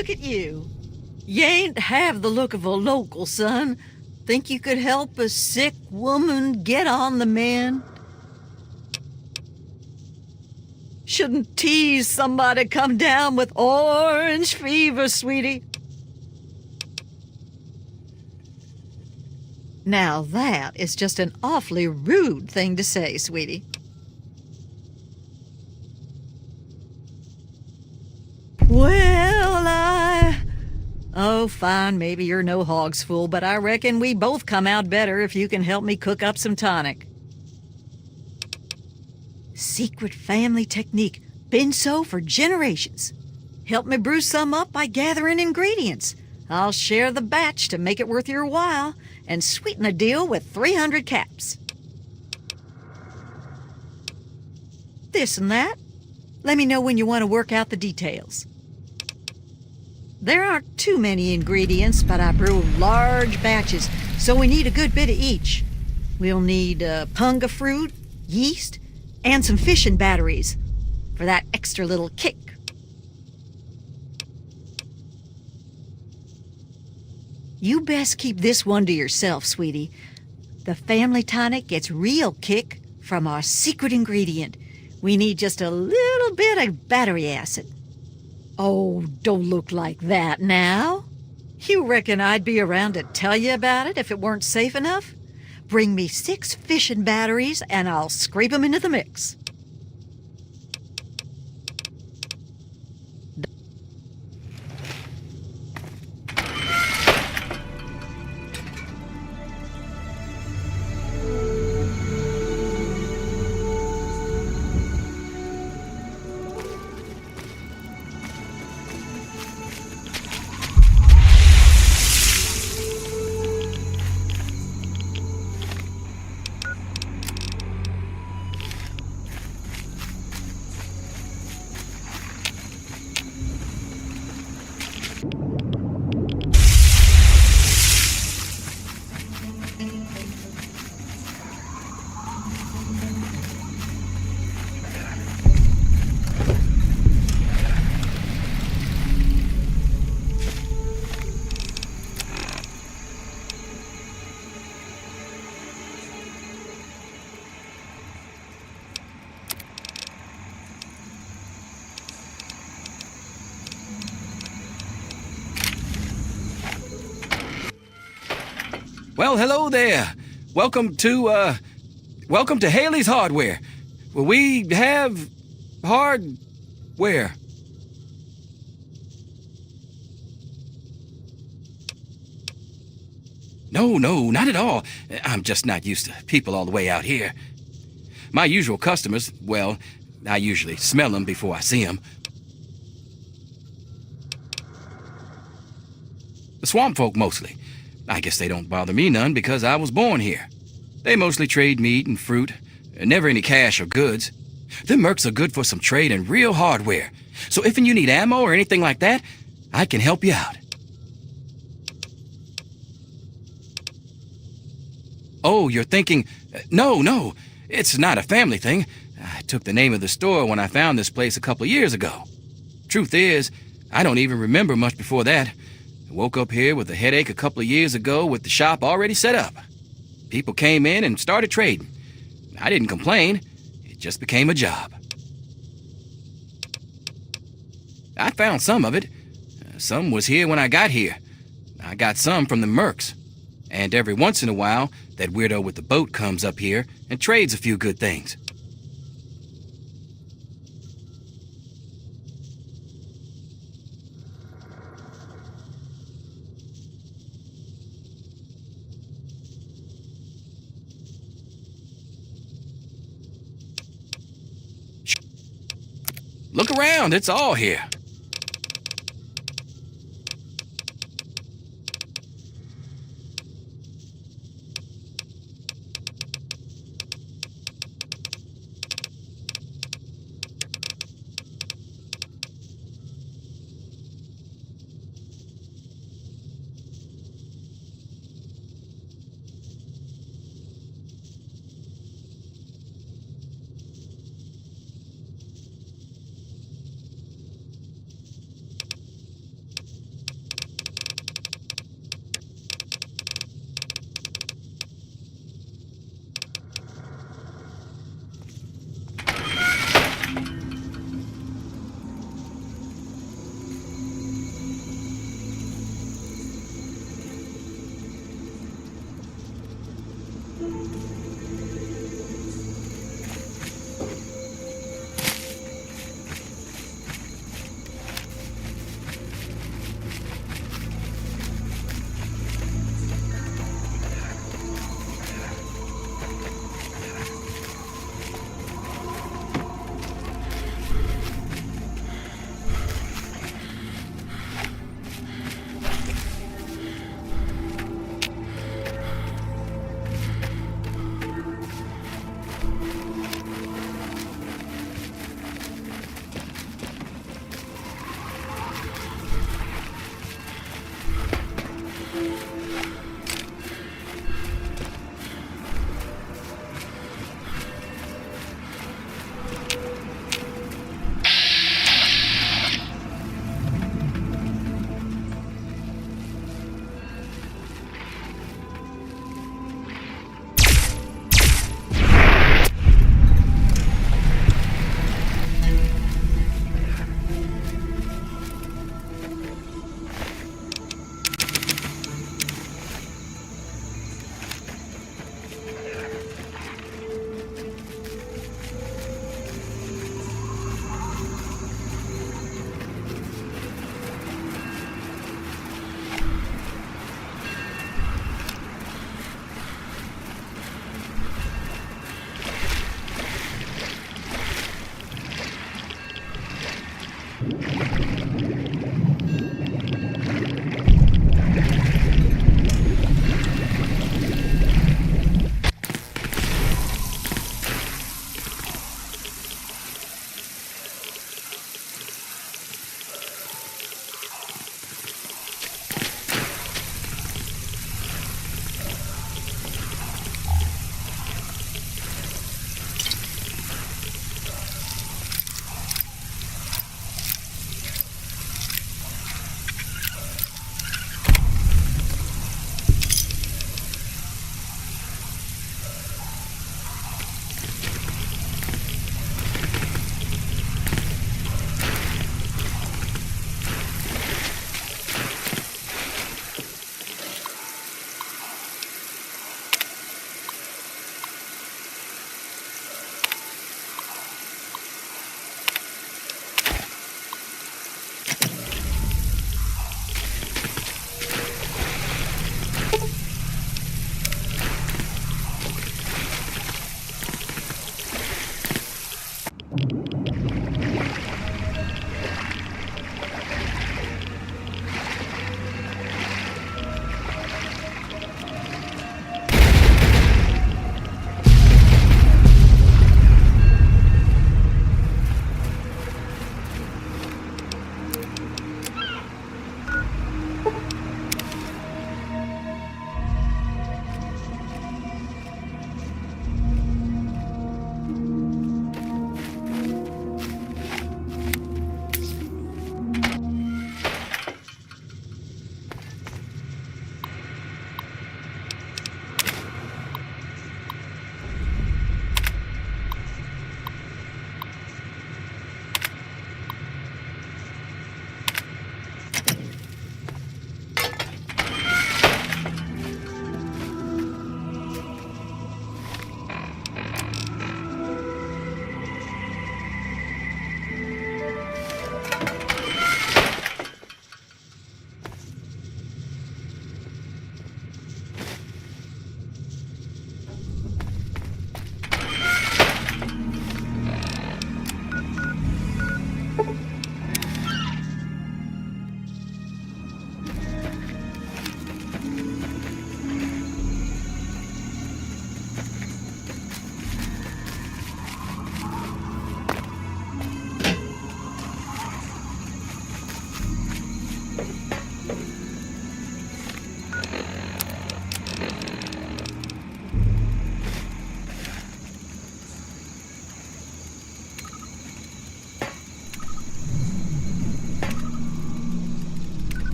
look at you. You ain't have the look of a local, son. Think you could help a sick woman get on the mend? Shouldn't tease somebody come down with orange fever, sweetie. Now that is just an awfully rude thing to say, sweetie. Well, oh, fine, maybe you're no hog's fool, but I reckon we both come out better if you can help me cook up some tonic. Secret family technique. Been so for generations. Help me brew some up by gathering ingredients. I'll share the batch to make it worth your while and sweeten the deal with 300 caps. This and that. Let me know when you want to work out the details. There aren't too many ingredients, but I brew large batches, so we need a good bit of each. We'll need punga fruit, yeast, and some fishing batteries for that extra little kick. You best keep this one to yourself, sweetie. The family tonic gets real kick from our secret ingredient. We need just a little bit of battery acid. Oh, don't look like that now. You reckon I'd be around to tell you about it if it weren't safe enough? Bring me 6 fishing batteries and I'll scrape them into the mix. Well, hello there. Welcome to Haley's Hardware. Well, we have hardware. No, not at all. I'm just not used to people all the way out here. My usual customers, well, I usually smell them before I see them. The swamp folk mostly. I guess they don't bother me none because I was born here. They mostly trade meat and fruit, never any cash or goods. Them mercs are good for some trade and real hardware. So if you need ammo or anything like that, I can help you out. Oh, you're thinking, no, it's not a family thing. I took the name of the store when I found this place a couple years ago. Truth is, I don't even remember much before that. I woke up here with a headache a couple of years ago with the shop already set up. People came in and started trading. I didn't complain. It just became a job. I found some of it. Some was here when I got here. I got some from the mercs. And every once in a while, that weirdo with the boat comes up here and trades a few good things. Look around, it's all here.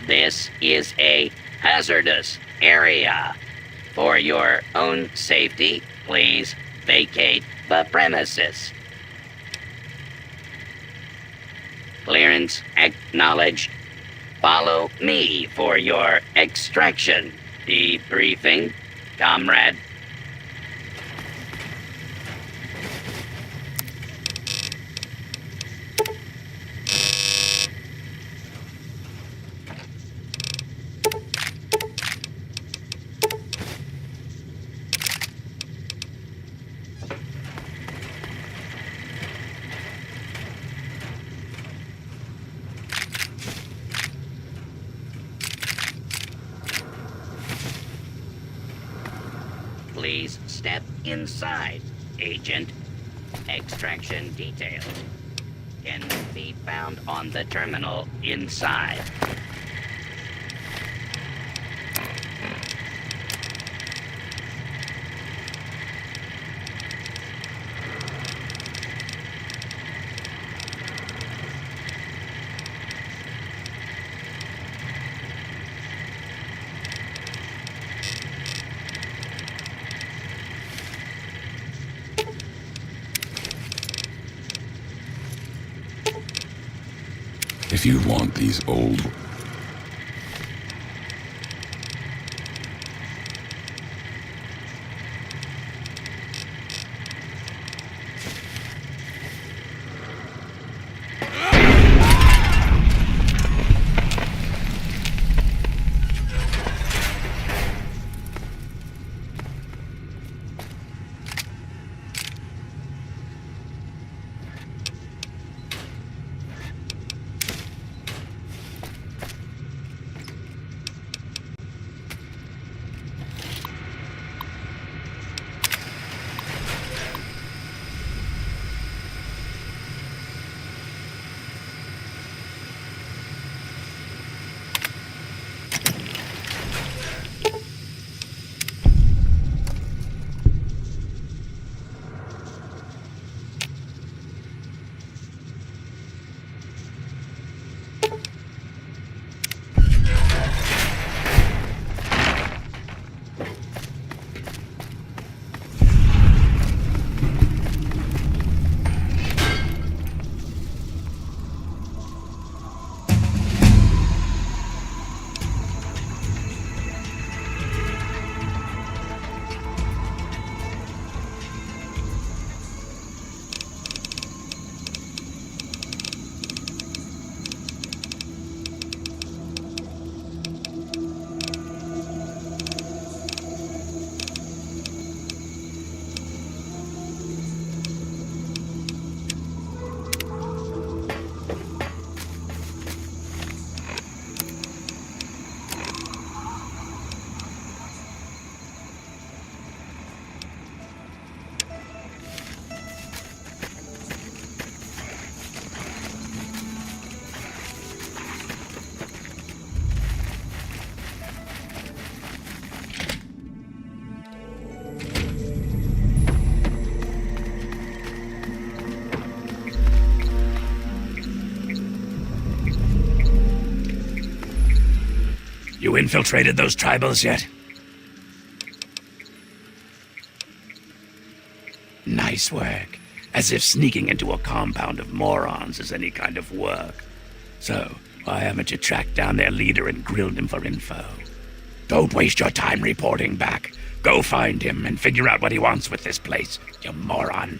This is a hazardous area. For your own safety, please vacate the premises. Clearance acknowledged. Follow me for your extraction. Debriefing, comrade. Please step inside, Agent. Extraction details can be found on the terminal inside. If you want these old... You infiltrated those tribals yet? Nice work. As if sneaking into a compound of morons is any kind of work. So, why haven't you tracked down their leader and grilled him for info? Don't waste your time reporting back. Go find him and figure out what he wants with this place, you moron.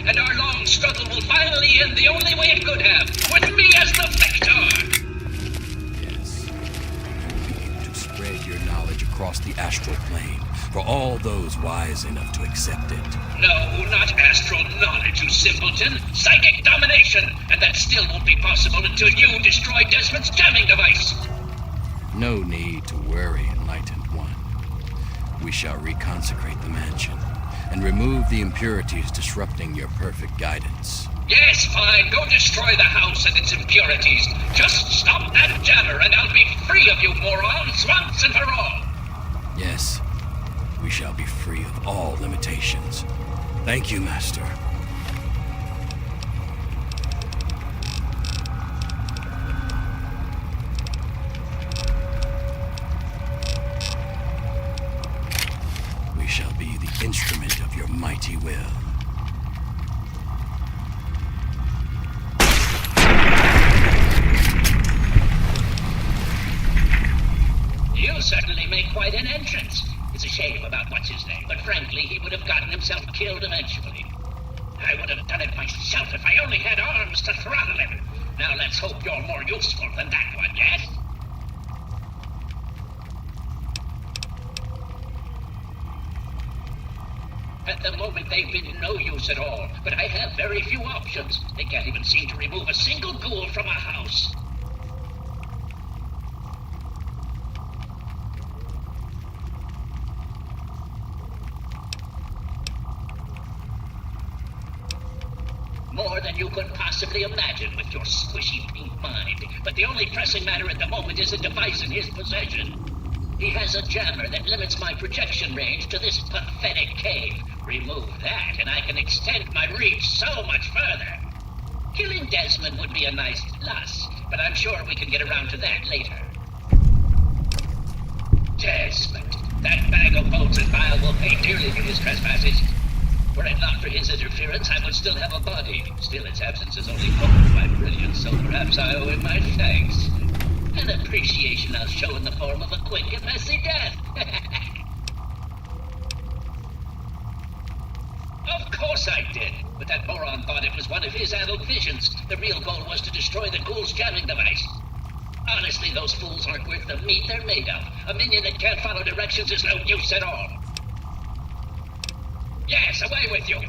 and our long struggle will finally end the only way it could have, with me as the victor! Yes. You'll be able to spread your knowledge across the astral plane for all those wise enough to accept it. No, not astral knowledge, you simpleton. Psychic domination! And that still won't be possible until you destroy Desmond's jamming device! No need to worry, Enlightened One. We shall reconsecrate the mansion and remove the impurities disrupting your perfect guidance. Yes, fine. Go destroy the house and its impurities. Just stop that jammer and I'll be free of you morons once and for all. Yes, we shall be free of all limitations. Thank you, Master. We shall be the instrument of your mighty will. You certainly make quite an entrance. It's a shame about what's-his-name, but frankly, he would have gotten himself killed eventually. I would have done it myself if I only had arms to throttle him. Now let's hope you're more useful than that one, yes? At the moment, they've been no use at all, but I have very few options. They can't even seem to remove a single ghoul from a house. More than you could possibly imagine with your squishy pink mind. But the only pressing matter at the moment is a device in his possession. He has a jammer that limits my projection range to this pathetic cave. Remove that, and I can extend my reach so much further. Killing Desmond would be a nice plus, but I'm sure we can get around to that later. Desmond. That bag of bones and bile will pay dearly for his trespasses. Were it not for his interference, I would still have a body. Still, its absence has only heightened my brilliance, so perhaps I owe him my thanks. An appreciation I'll show in the form of a quick and messy death. Of course I did, but that moron thought it was one of his adult visions. The real goal was to destroy the ghoul's jamming device. Honestly, those fools aren't worth the meat they're made of. A minion that can't follow directions is no use at all. Yes, away with you!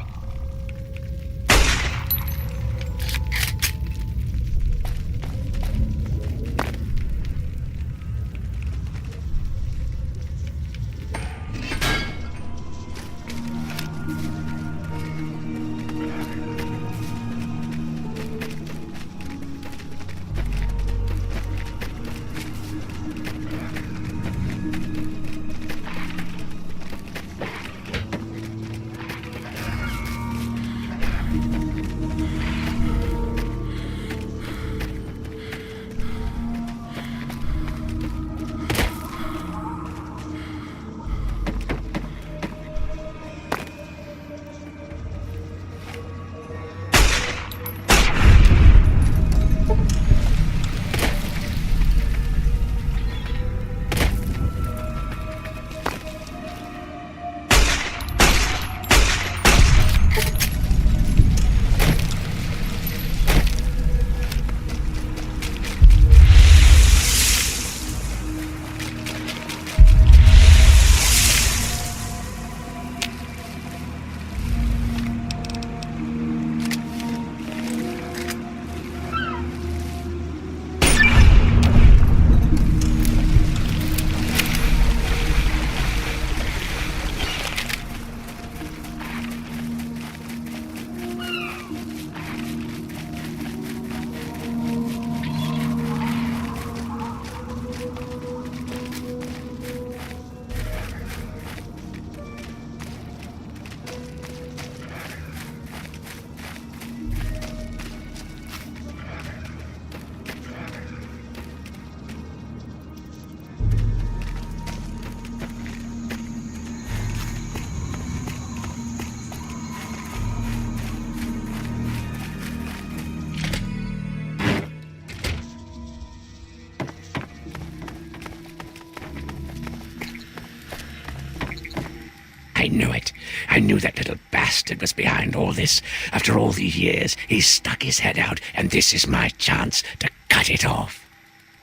I knew it. I knew that little bastard was behind all this. After all these years, he's stuck his head out, and this is my chance to cut it off.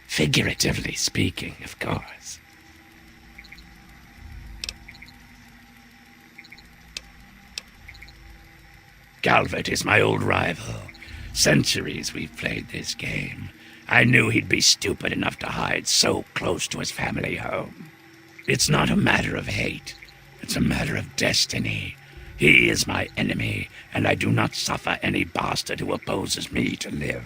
Figuratively speaking, of course. Calvert is my old rival. Centuries we've played this game. I knew he'd be stupid enough to hide so close to his family home. It's not a matter of hate. It's a matter of destiny. He is my enemy, and I do not suffer any bastard who opposes me to live.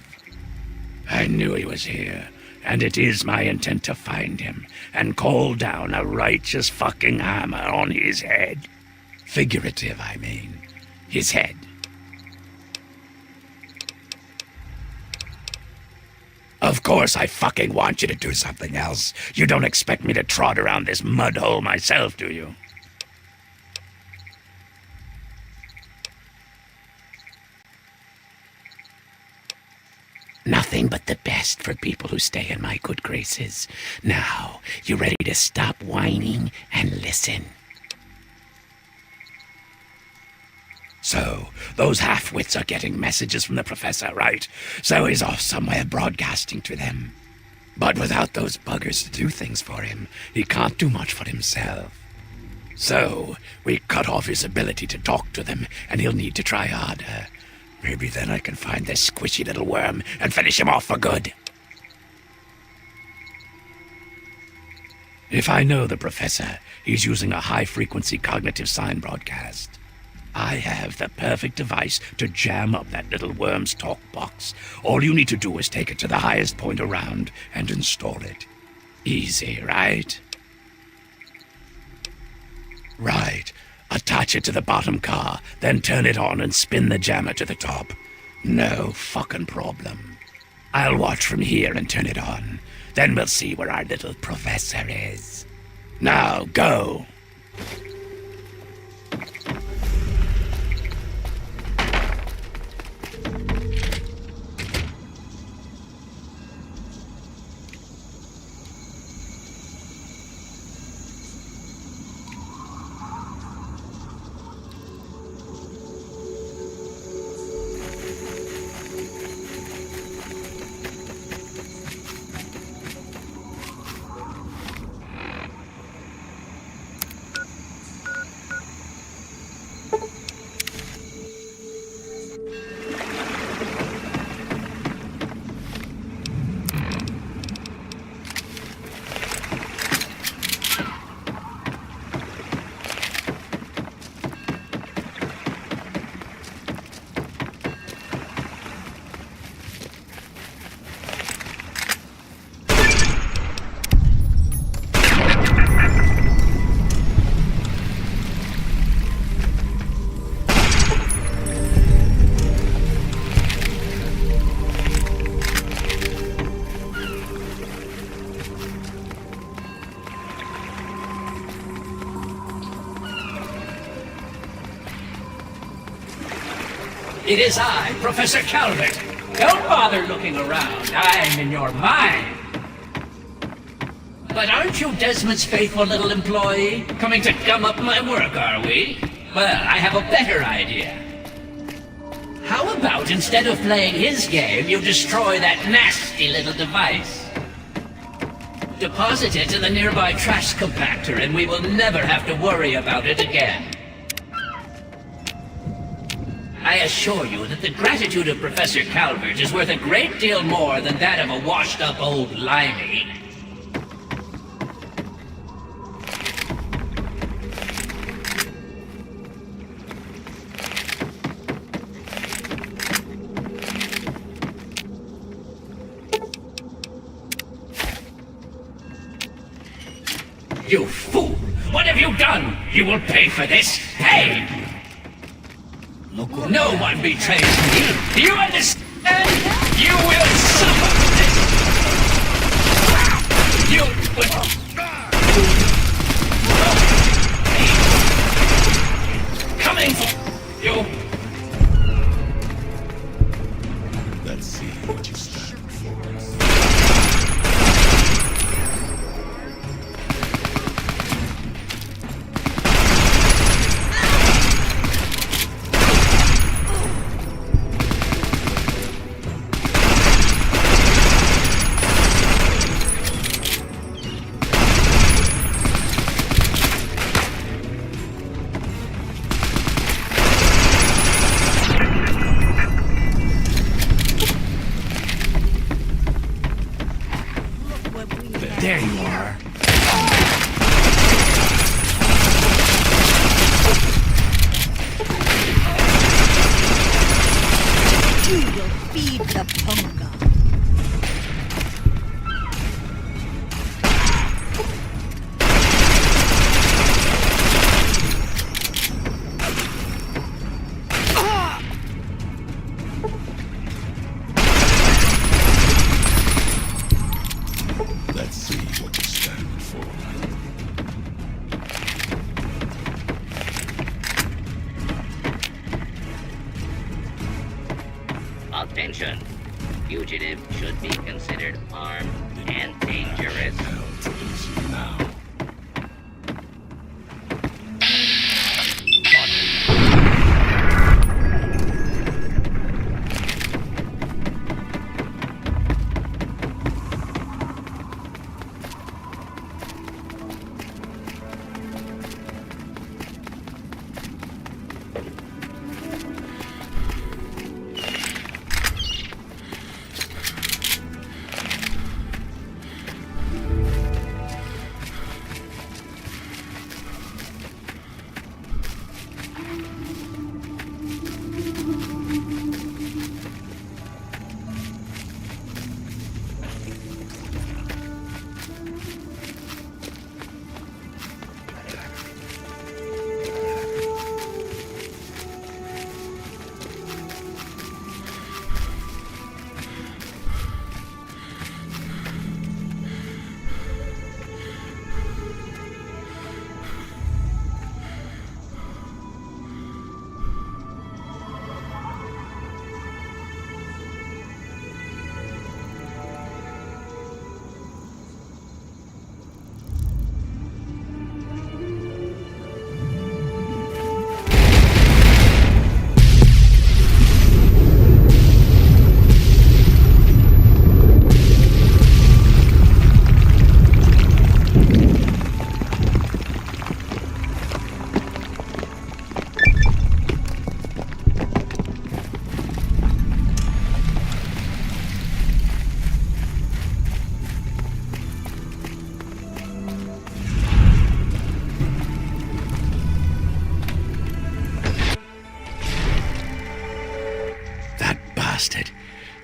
I knew he was here, and it is my intent to find him and call down a righteous fucking hammer on his head. Figurative, I mean. His head. Of course I fucking want you to do something else. You don't expect me to trot around this mud hole myself, do you? Nothing but the best for people who stay in my good graces. Now, you ready to stop whining and listen? So, those half-wits are getting messages from the professor, right? So he's off somewhere broadcasting to them. But without those buggers to do things for him, he can't do much for himself. So, we cut off his ability to talk to them, and he'll need to try harder. Maybe then I can find this squishy little worm and finish him off for good. If I know the professor, he's using a high-frequency cognitive sign broadcast. I have the perfect device to jam up that little worm's talk box. All you need to do is take it to the highest point around and install it. Easy, right? Right. Attach it to the bottom car, then turn it on and spin the jammer to the top. No fucking problem. I'll watch from here and turn it on. Then we'll see where our little professor is. Now, go! It is I, Professor Calvert. Don't bother looking around. I'm in your mind. But aren't you Desmond's faithful little employee? Coming to gum up my work, are we? Well, I have a better idea. How about instead of playing his game, you destroy that nasty little device? Deposit it in the nearby trash compactor and we will never have to worry about it again. I assure you that the gratitude of Professor Calvert is worth a great deal more than that of a washed-up old limey. You fool! What have you done? You will pay for this! Pay! No one betrays me! Do you understand? You will suffer this! You will... Coming for you! Let's see what you stand for. There you are. You will feed the punga. Let's see what you're standing for. Attention! Fugitive should be considered armed and dangerous. Hell to lose you now.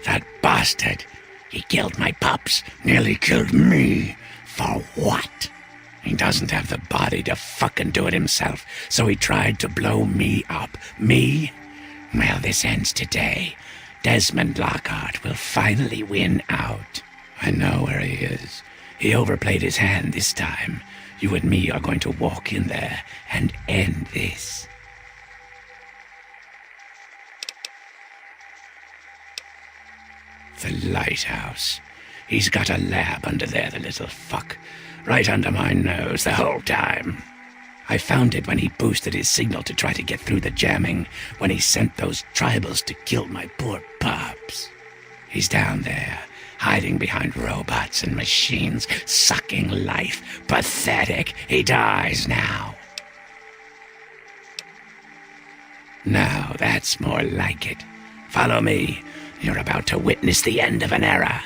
That bastard. He killed my pups, nearly killed me. For what? He doesn't have the body to fucking do it himself, so he tried to blow me up. Me? Well, this ends today. Desmond Lockhart will finally win out. I know where he is. He overplayed his hand this time. You and me are going to walk in there and end this. The lighthouse. He's got a lab under there, the little fuck. Right under my nose the whole time. I found it when he boosted his signal to try to get through the jamming, when he sent those tribals to kill my poor pups. He's down there, hiding behind robots and machines, sucking life. Pathetic. He dies now. Now that's more like it. Follow me. You're about to witness the end of an era.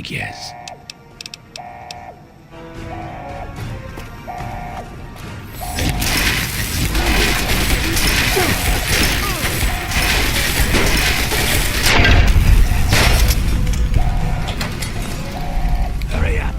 think yes. Hurry up.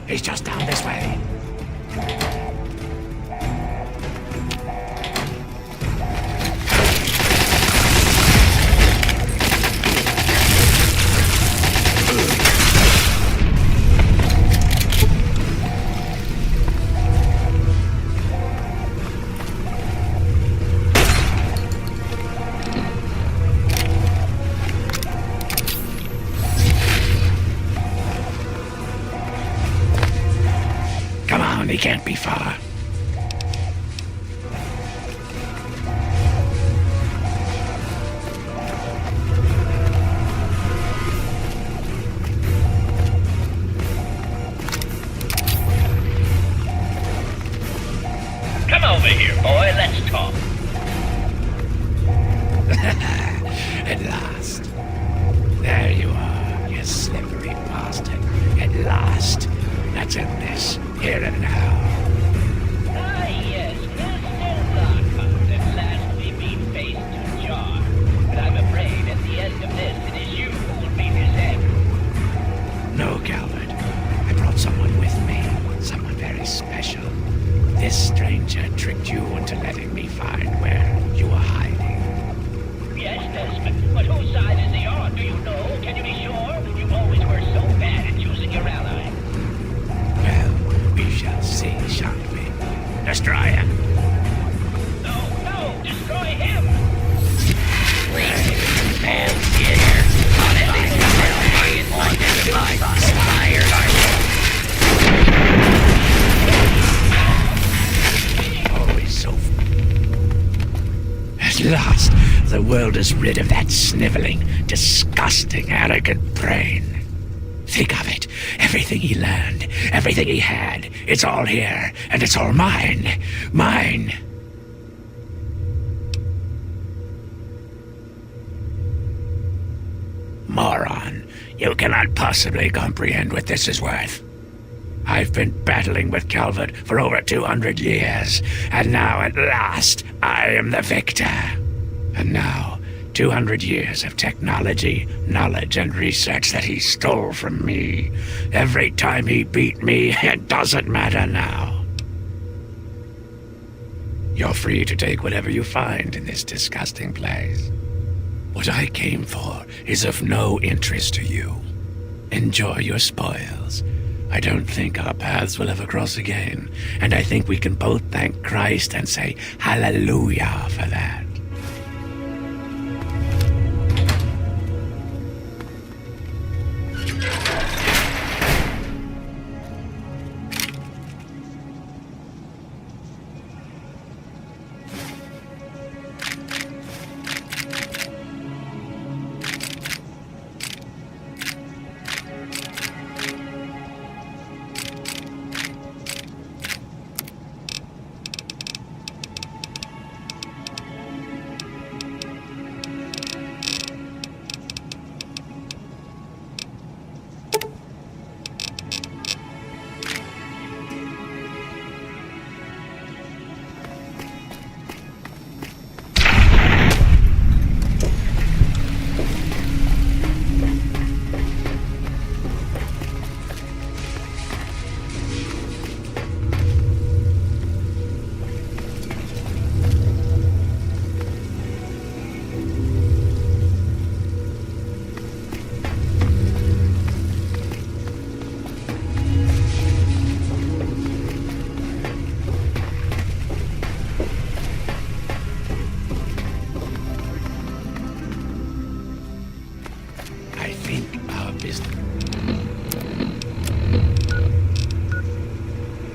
He's just down this way. Come on, he can't be far. Come over here, boy. Let's talk. At last. There you are, you slippery bastard. At last. Let's end this, here and now. the world is rid of that sniveling, disgusting, arrogant brain. Think of it. Everything he learned, everything he had, it's all here, and it's all mine. Mine. Moron, you cannot possibly comprehend what this is worth. I've been battling with Calvert for over 200 years, and now at last I am the victor. And now, 200 years of technology, knowledge, and research that he stole from me. Every time he beat me, it doesn't matter now. You're free to take whatever you find in this disgusting place. What I came for is of no interest to you. Enjoy your spoils. I don't think our paths will ever cross again, and I think we can both thank Christ and say hallelujah for that.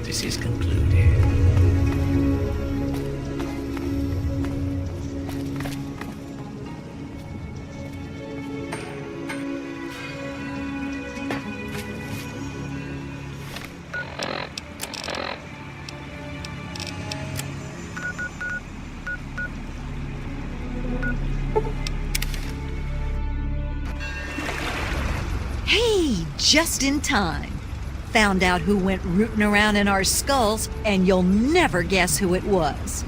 This is concluded. Hey, just in time. Found out who went rooting around in our skulls, and you'll never guess who it was.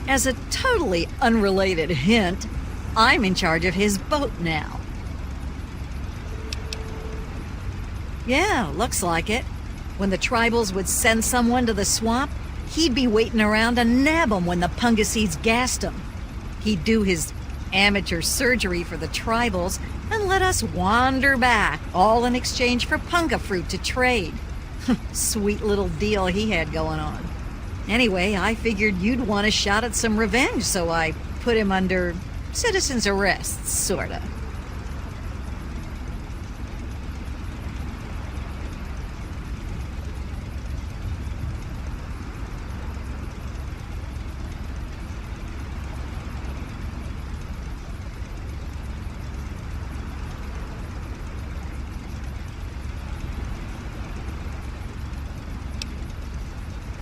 As a totally unrelated hint, I'm in charge of his boat now. Yeah, looks like it. When the tribals would send someone to the swamp, he'd be waiting around to nab 'em when the Pungaseeds gassed 'em. He'd do his amateur surgery for the tribals and let us wander back, all in exchange for punga fruit to trade. Sweet little deal he had going on. Anyway, I figured you'd want a shot at some revenge, so I put him under citizen's arrest, sorta.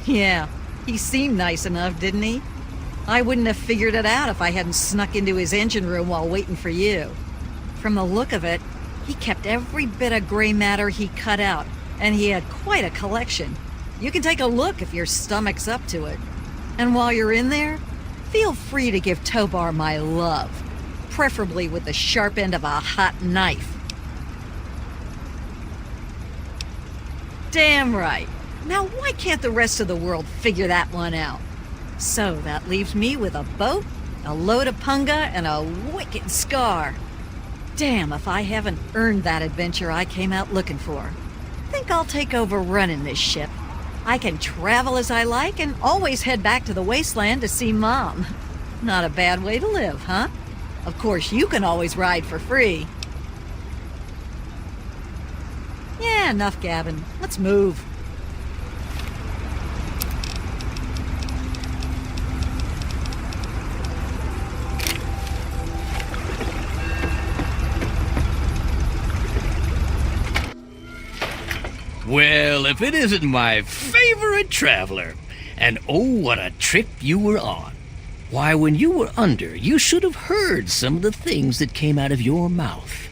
Yeah, he seemed nice enough, didn't he? I wouldn't have figured it out if I hadn't snuck into his engine room while waiting for you. From the look of it, he kept every bit of gray matter he cut out, and he had quite a collection. You can take a look if your stomach's up to it. And while you're in there, feel free to give Tobar my love, preferably with the sharp end of a hot knife. Damn right. Now, why can't the rest of the world figure that one out? So that leaves me with a boat, a load of punga, and a wicked scar. Damn if I haven't earned that adventure I came out looking for. Think I'll take over running this ship. I can travel as I like and always head back to the Wasteland to see Mom. Not a bad way to live, huh? Of course, you can always ride for free. Yeah, enough gabbing. Let's move. Well, if it isn't my favorite traveler. And oh, what a trip you were on. Why, when you were under, you should have heard some of the things that came out of your mouth.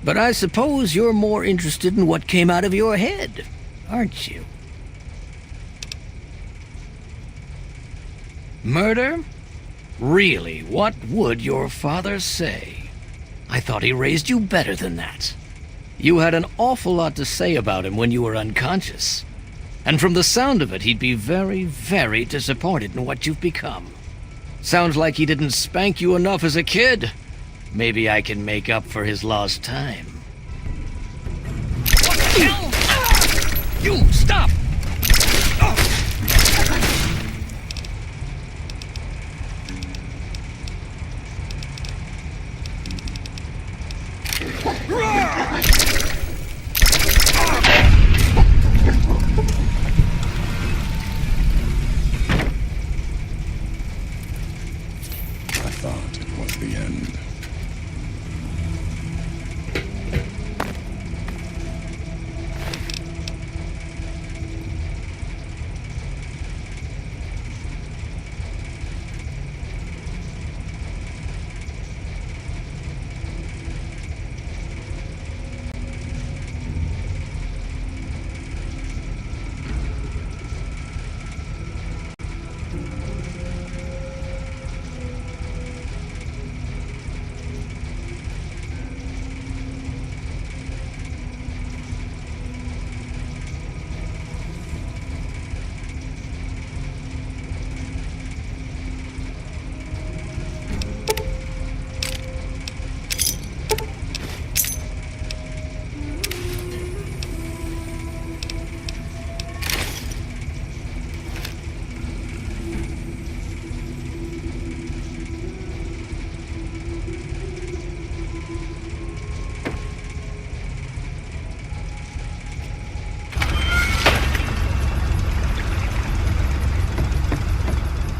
But I suppose you're more interested in what came out of your head, aren't you? Murder? Really, what would your father say? I thought he raised you better than that. You had an awful lot to say about him when you were unconscious. And from the sound of it, he'd be very, very disappointed in what you've become. Sounds like he didn't spank you enough as a kid. Maybe I can make up for his lost time. What the hell? You, stop! I thought it was the end.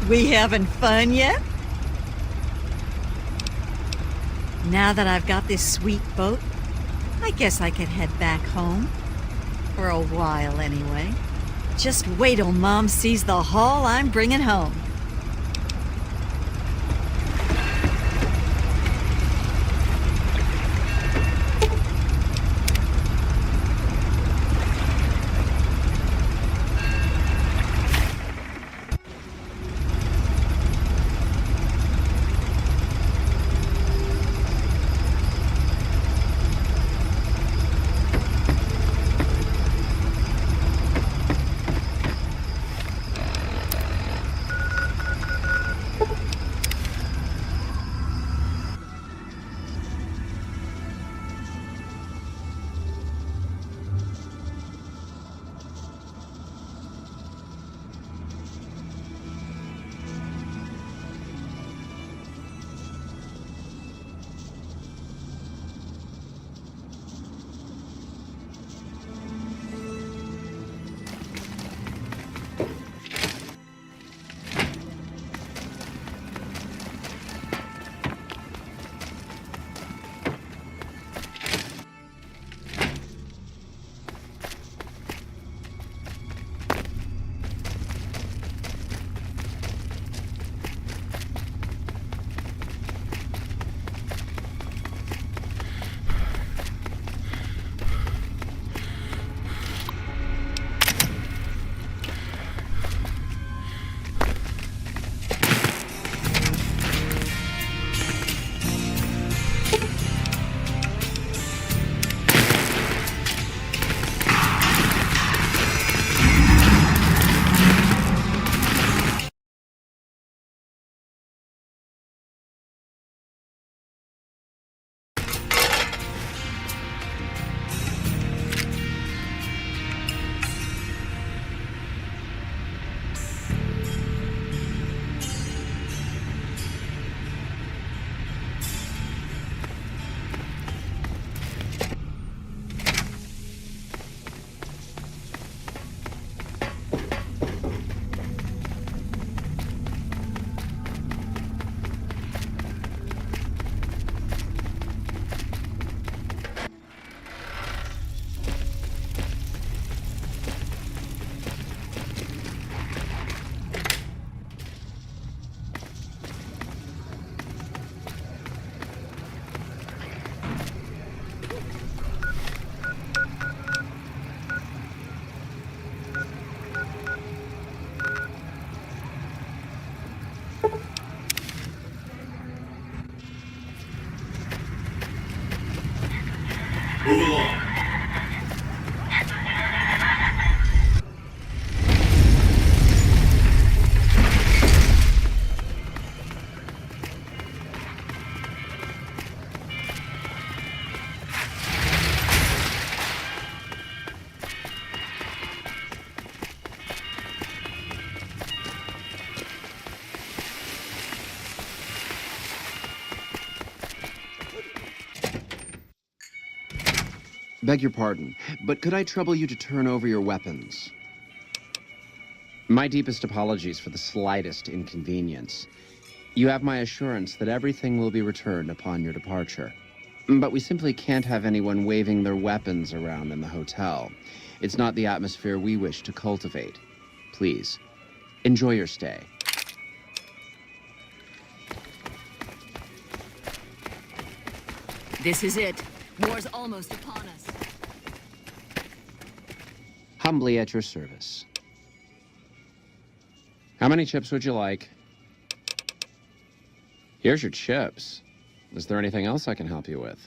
We having fun yet? Now that I've got this sweet boat, I guess I could head back home. For a while, anyway. Just wait till Mom sees the haul I'm bringing home. Move along. Beg your pardon, but could I trouble you to turn over your weapons? My deepest apologies for the slightest inconvenience. You have my assurance that everything will be returned upon your departure. But we simply can't have anyone waving their weapons around in the hotel. It's not the atmosphere we wish to cultivate. Please, enjoy your stay. This is it. War's almost upon us. Humbly at your service. How many chips would you like? Here's your chips. Is there anything else I can help you with?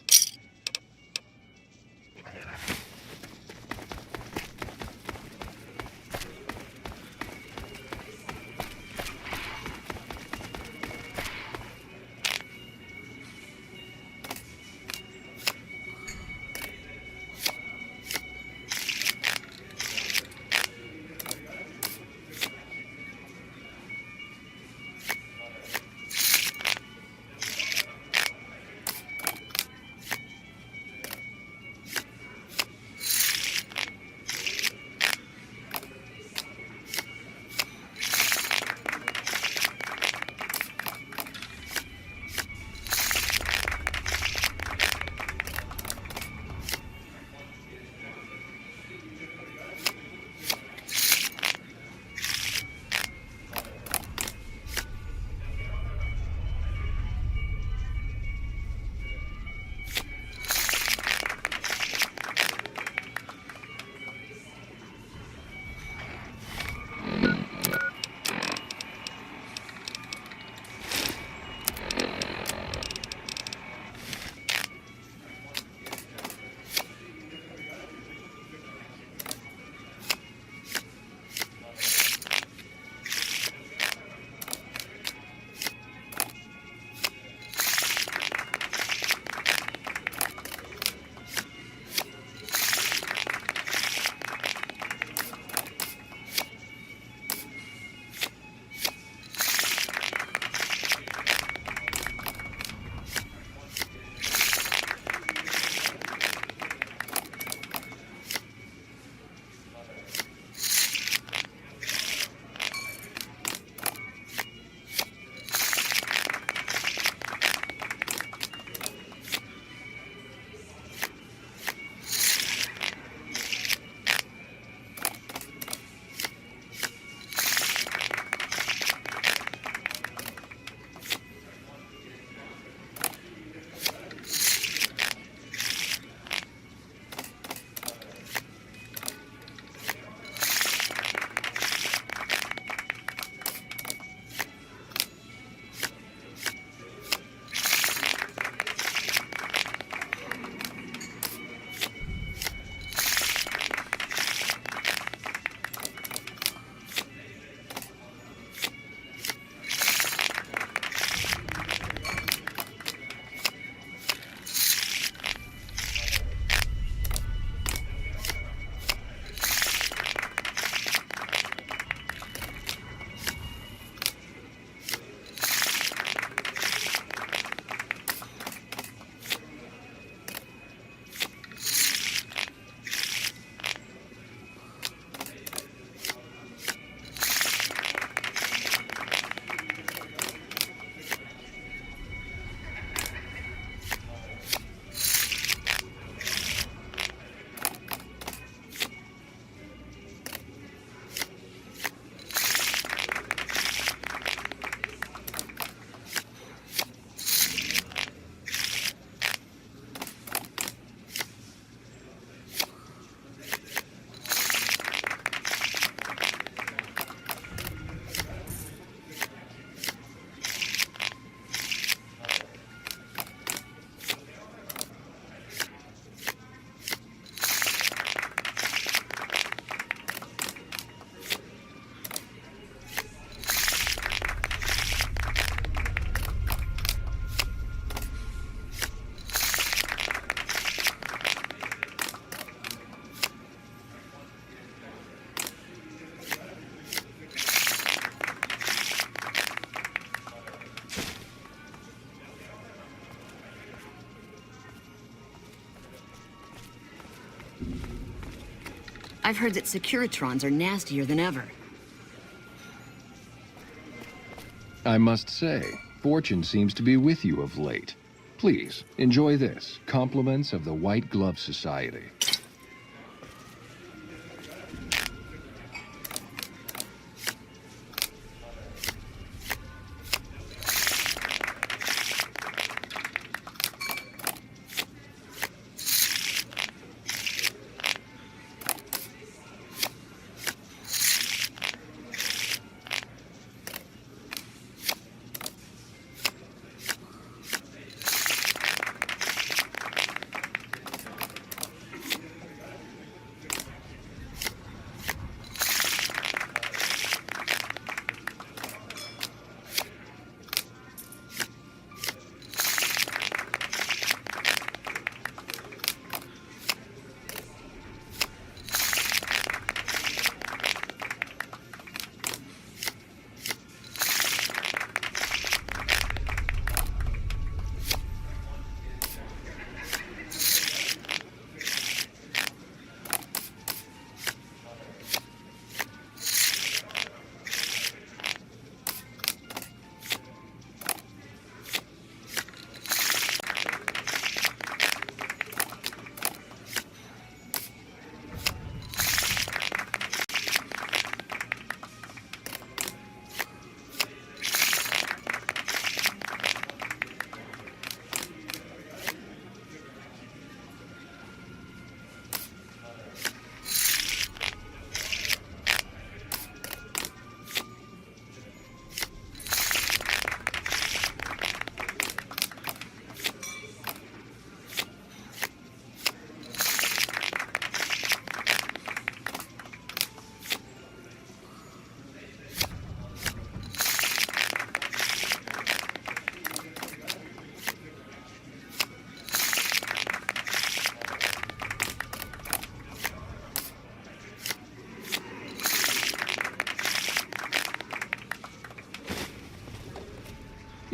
I've heard that Securitrons are nastier than ever. I must say, fortune seems to be with you of late. Please, enjoy this. Compliments of the White Glove Society.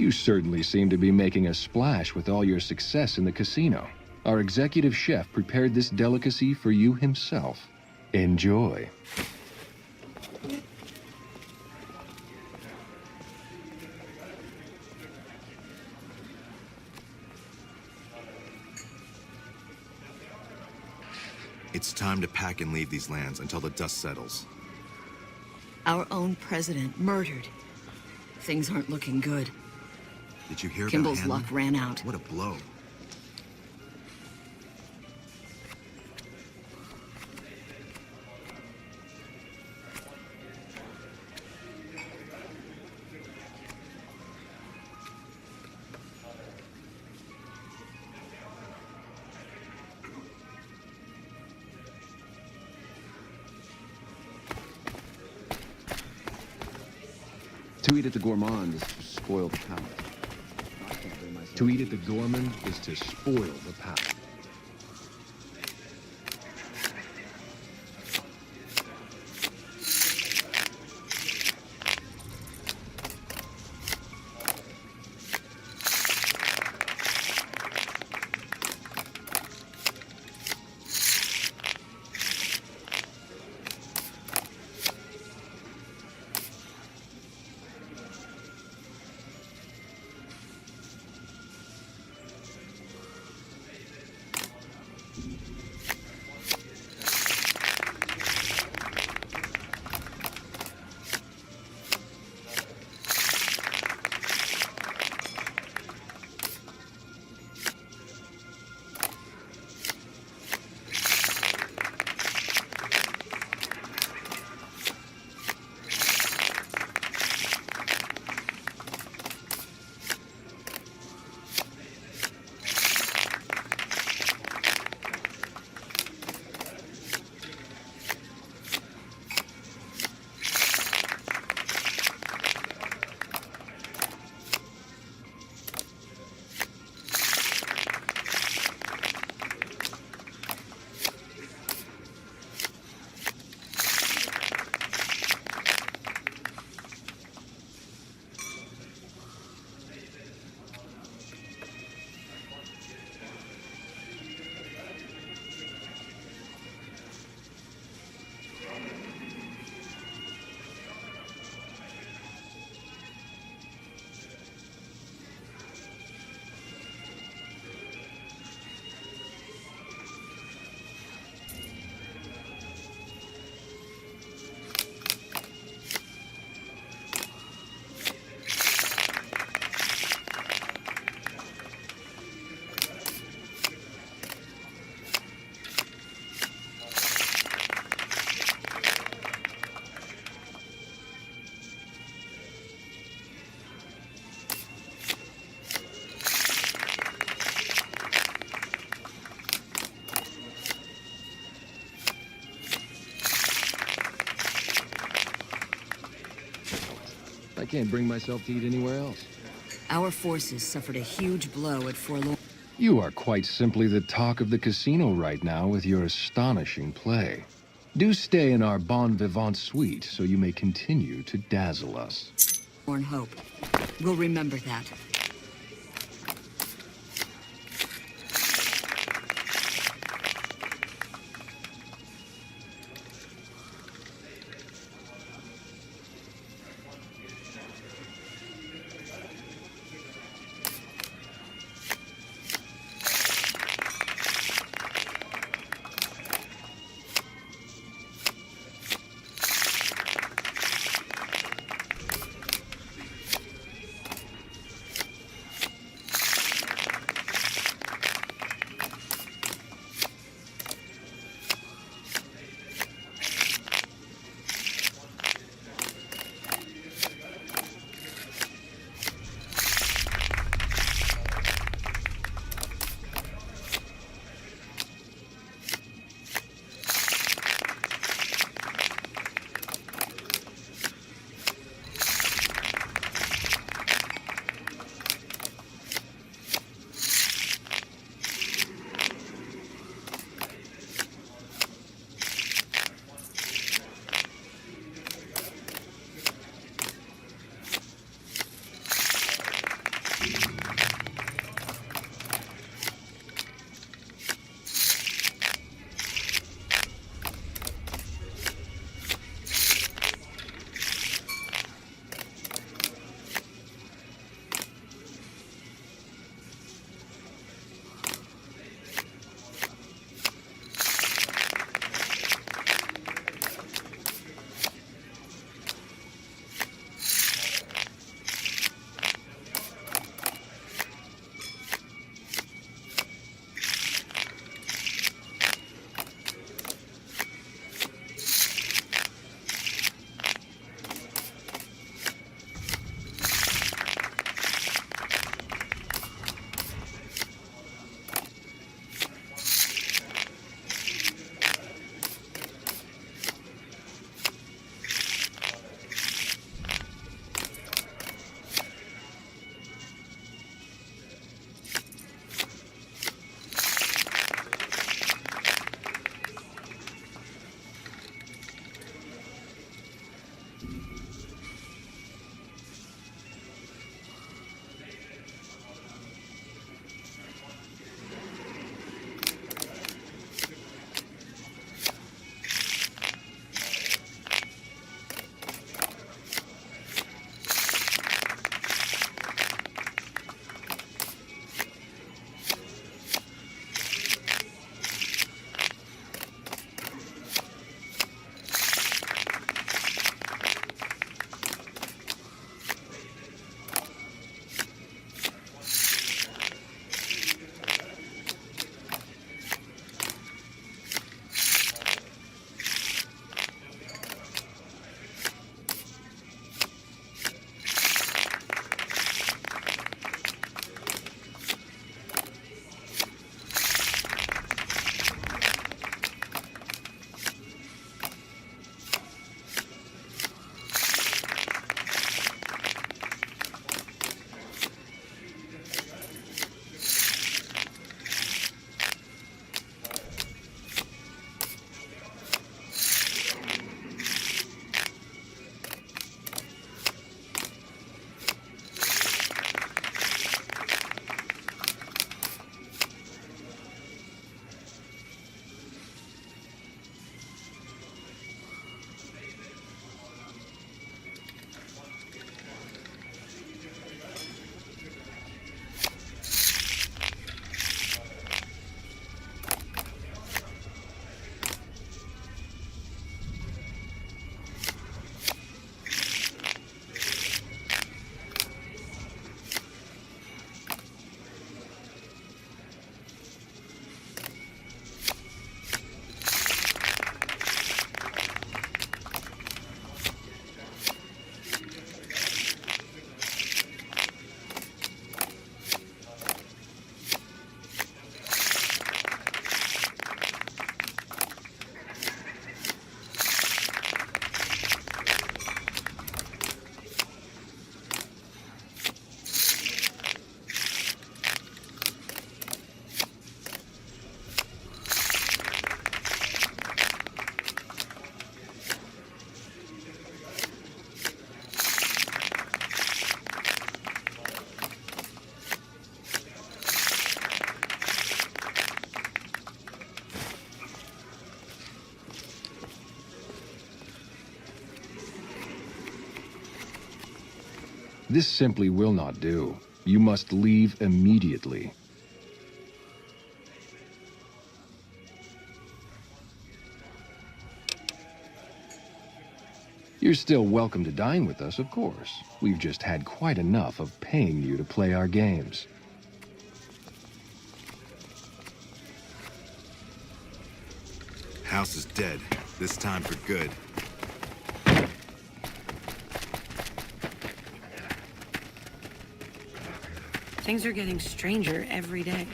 You certainly seem to be making a splash with all your success in the casino. Our executive chef prepared this delicacy for you himself. Enjoy. It's time to pack and leave these lands until the dust settles. Our own president murdered. Things aren't looking good. Did you hear Kimball's about Hanlon? luck ran out. What a blow. To eat at the gourmand is to spoil the palate. To eat at the gourmand is to spoil the palate. can't bring myself to eat anywhere else. Our forces suffered a huge blow at Forlorn. You are quite simply the talk of the casino right now with your astonishing play. Do stay in our bon vivant suite so you may continue to dazzle us. Hope. We'll remember that. This simply will not do. You must leave immediately. You're still welcome to dine with us, of course. We've just had quite enough of paying you to play our games. House is dead. This time for good. Things are getting stranger every day.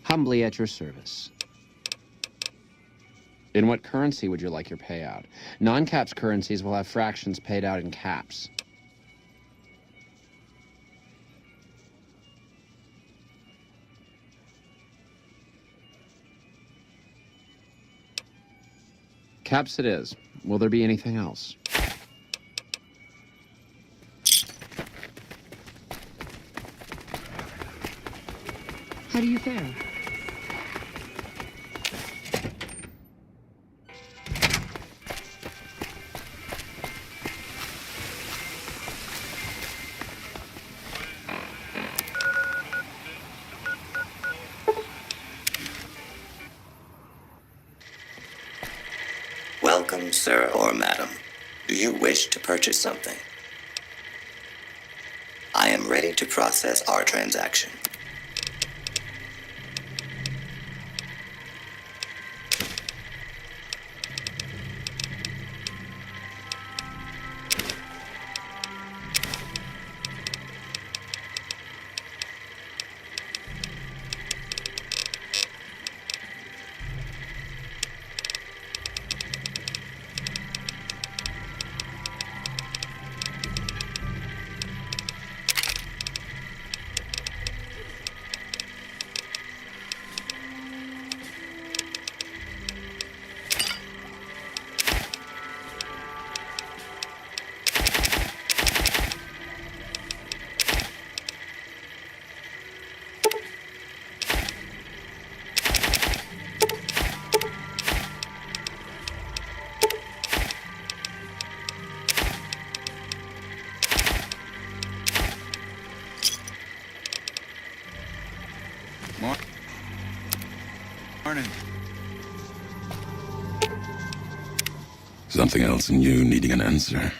Humbly at your service. In what currency would you like your payout? Non-caps currencies will have fractions paid out in caps. Caps it is. Will there be anything else? How do you fare? Welcome, sir or madam. Do you wish to purchase something? I am ready to process our transaction. Morning. Something else in you needing an answer.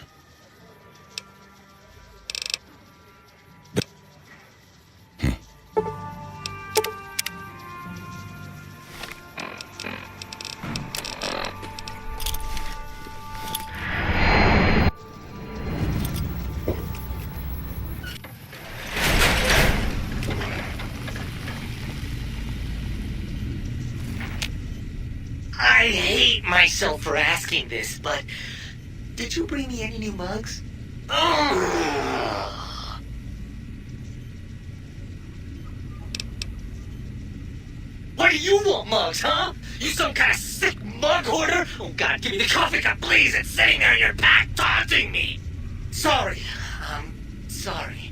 I hate myself for asking this, but did you bring me any new mugs? Ugh. What do you want, mugs, huh? You some kind of sick mug hoarder? Oh God, give me the coffee cup, please! It's sitting there in your pack, taunting me! Sorry. Sorry.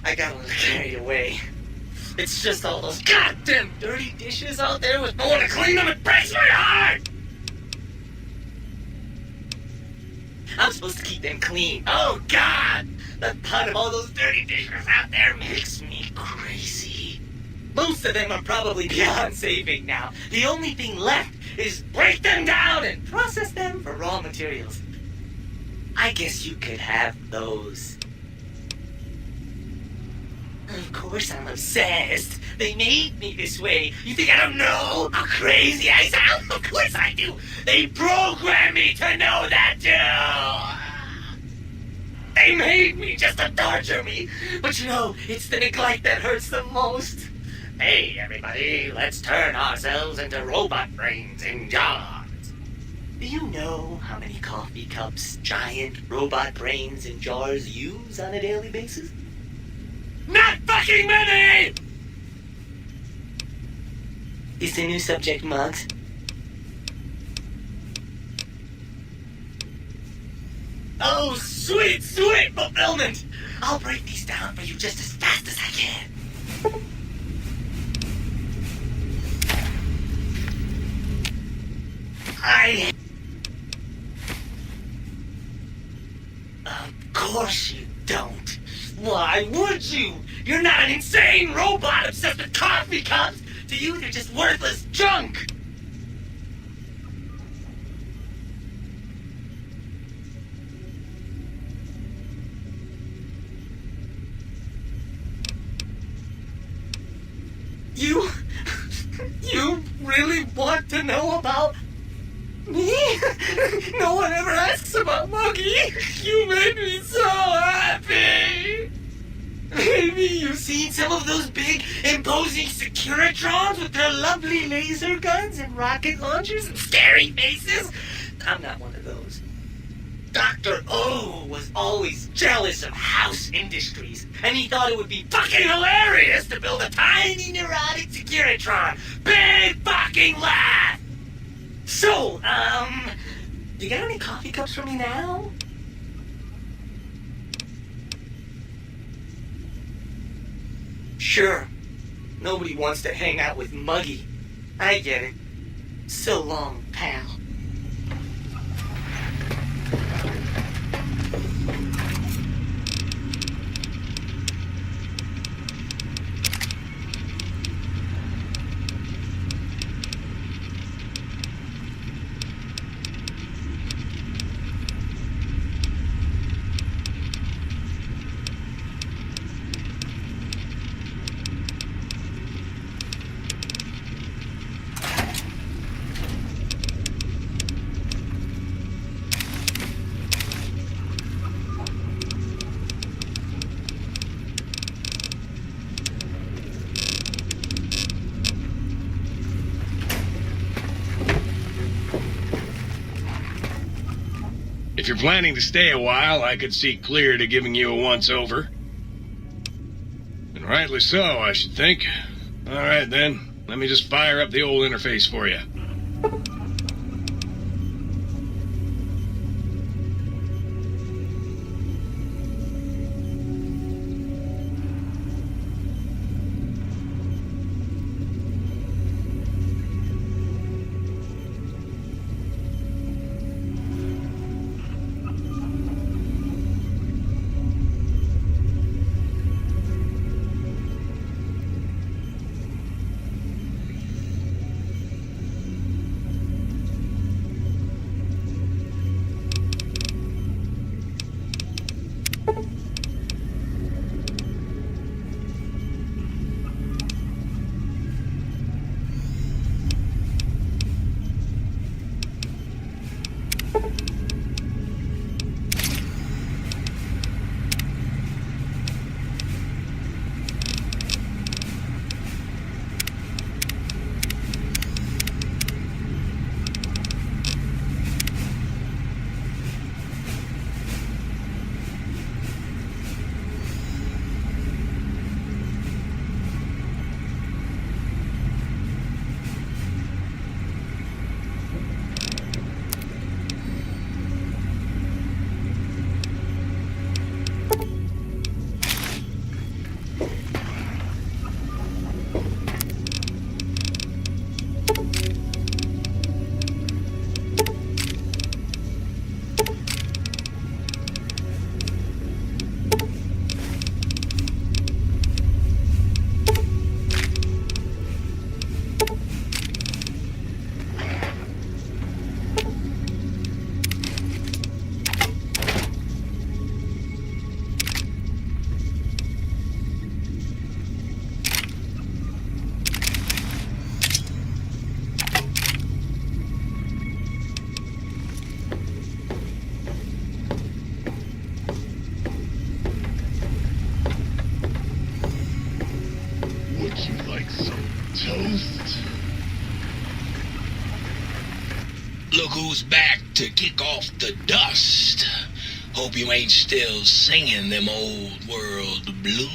I got a little carried away. It's just all those goddamn dirty dishes out there with no one to clean them. It breaks my heart! I'm supposed to keep them clean. Oh, God! The thought of all those dirty dishes out there makes me crazy. Most of them are probably beyond saving now. The only thing left is break them down and process them for raw materials. I guess you could have those. Of course I'm obsessed. They made me this way. You think I don't know how crazy I sound? Of course I do. They programmed me to know that too. They made me just to torture me. But you know, it's the neglect that hurts the most. Hey, everybody, let's turn ourselves into robot brains in jars. Do you know how many coffee cups giant robot brains in jars use on a daily basis? Not fucking many! Is the new subject mugs? Oh, sweet, sweet fulfillment! I'll break these down for you just as fast as I can. Of course you don't. Why would you? You're not an insane robot obsessed with coffee cups. To you, they're just worthless junk. You really want to know about me? No one ever asks about Muggy. You made me so happy. Maybe you've seen some of those big, imposing Securitrons with their lovely laser guns and rocket launchers and scary faces. I'm not one of those. Dr. O was always jealous of House Industries, and he thought it would be fucking hilarious to build a tiny neurotic Securitron. Big fucking laugh! So, do you got any coffee cups for me now? Sure. Nobody wants to hang out with Muggy. I get it. So long, pal. If you're planning to stay a while, I could see clear to giving you a once-over. And rightly so, I should think. All right, then. Let me just fire up the old interface for you. toast. Look who's back to kick off the dust. Hope you ain't still singing them old world blues.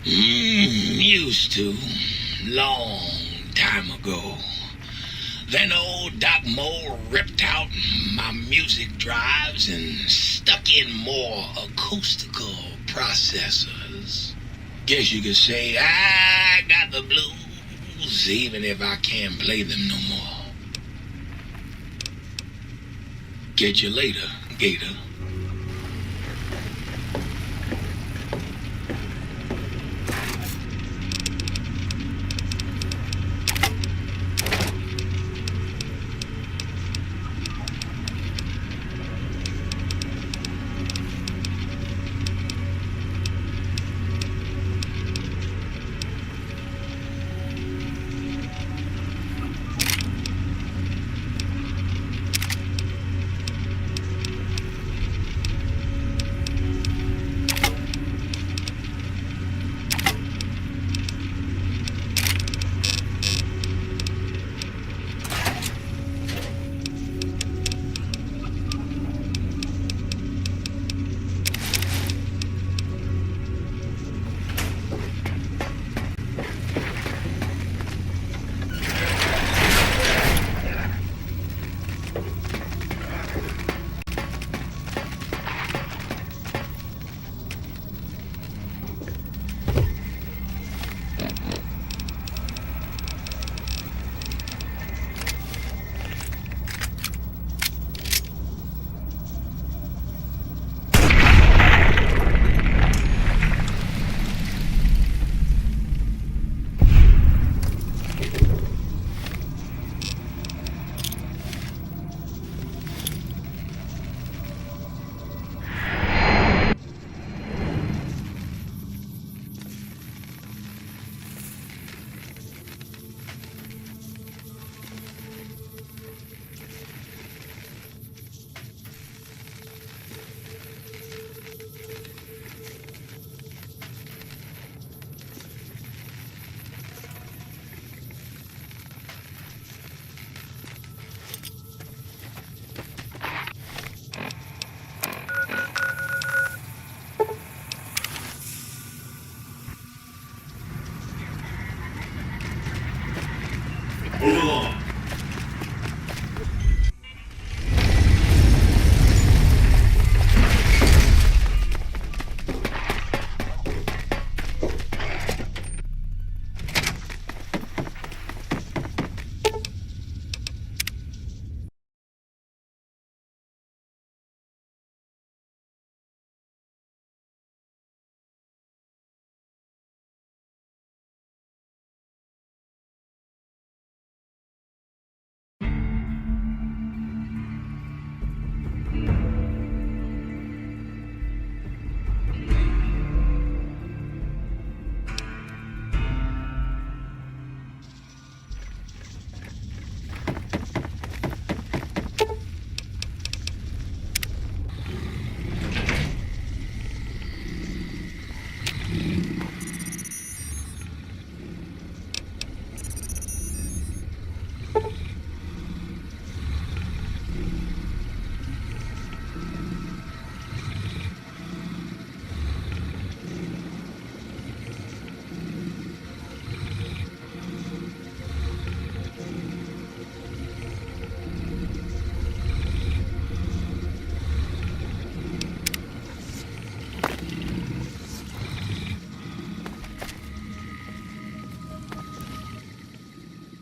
Used to. Long time ago. Then old Doc Moe ripped out my music drives and stuck in more acoustical processors. Guess you could say I got the blues, even if I can't play them no more. Catch you later, Gator.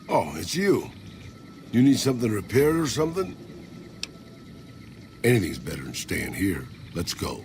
Oh, it's you. You need something repaired or something? Anything's better than staying here. Let's go.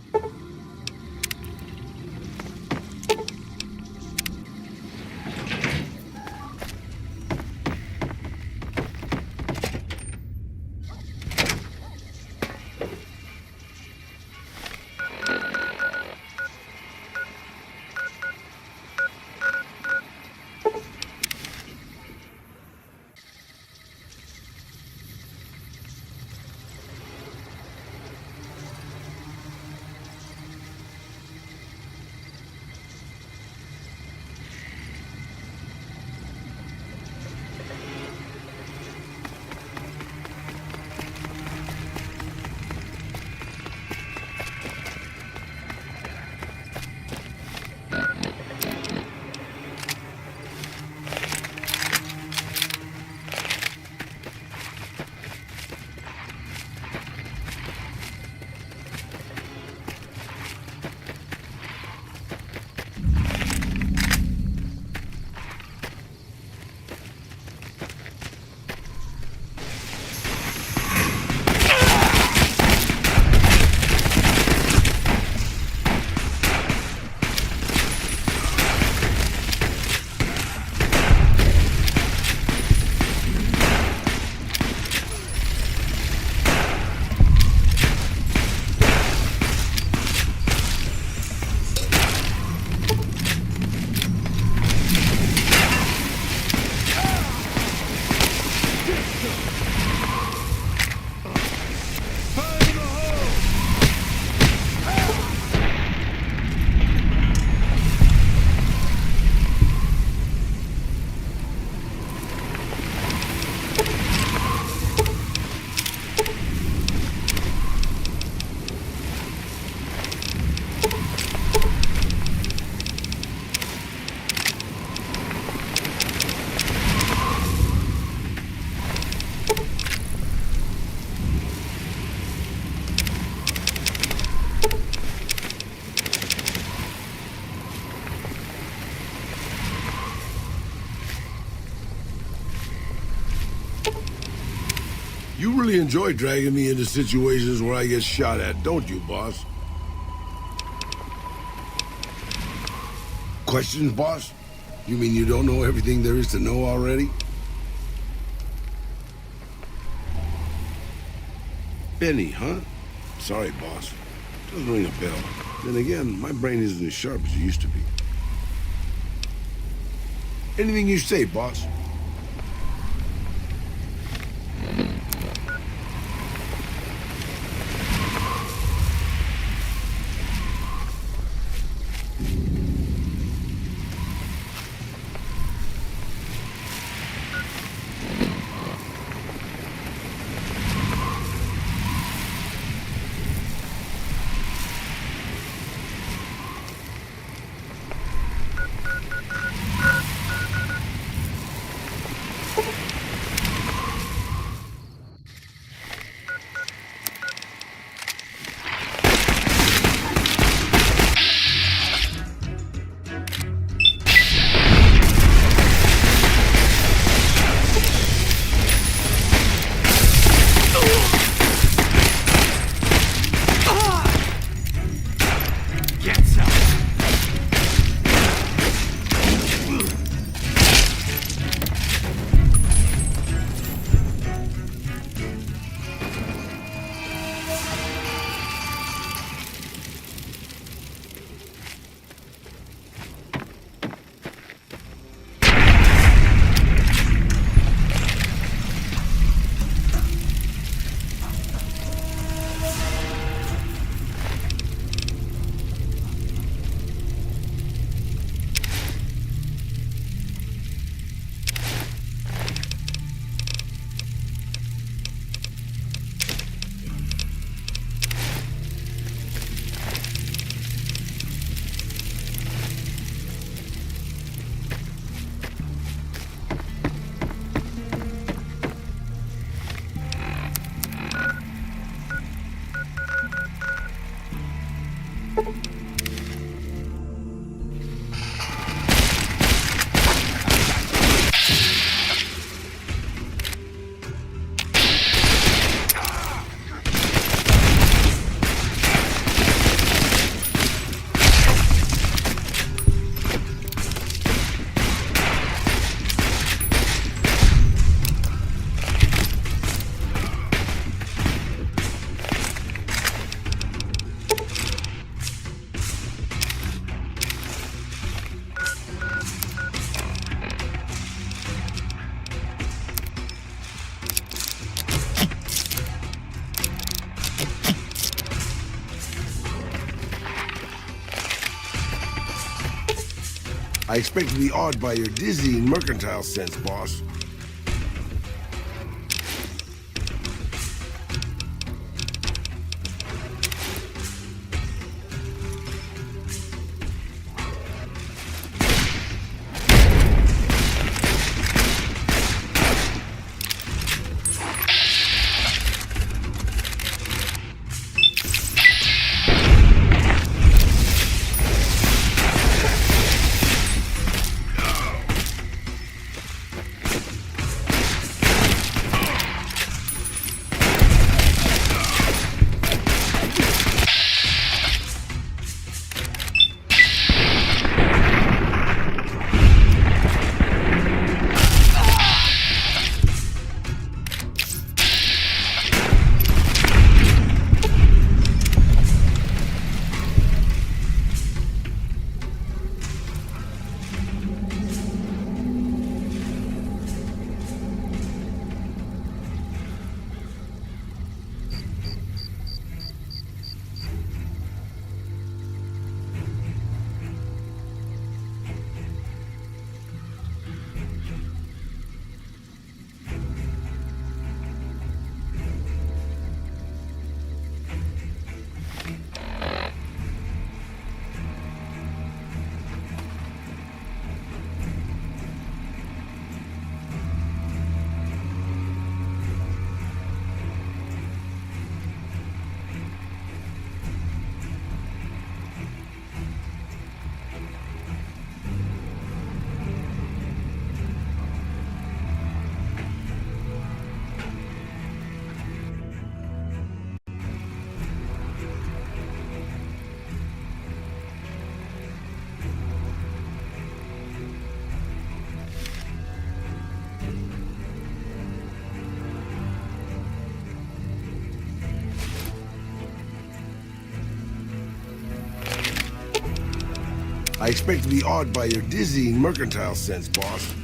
You really enjoy dragging me into situations where I get shot at, don't you, boss? Questions, boss? You mean you don't know everything there is to know already? Benny, huh? Sorry, boss. Doesn't ring a bell. Then again, my brain isn't as sharp as it used to be. Anything you say, boss. I expect to be awed by your dizzying mercantile sense, boss. expect to be awed by your dizzying mercantile sense, boss.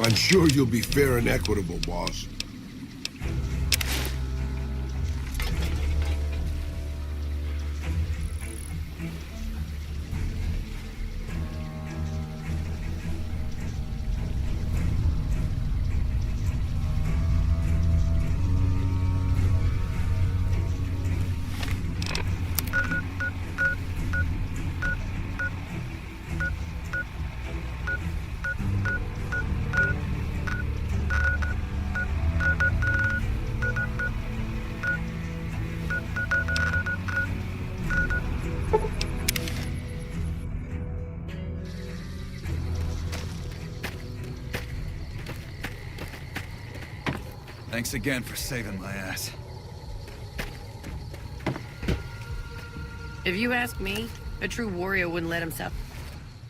I'm sure you'll be fair and equitable, boss. Thanks again for saving my ass. If you ask me, a true warrior wouldn't let himself.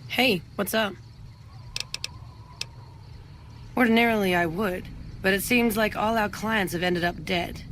Hey, what's up? Ordinarily I would, but it seems like all our clients have ended up dead.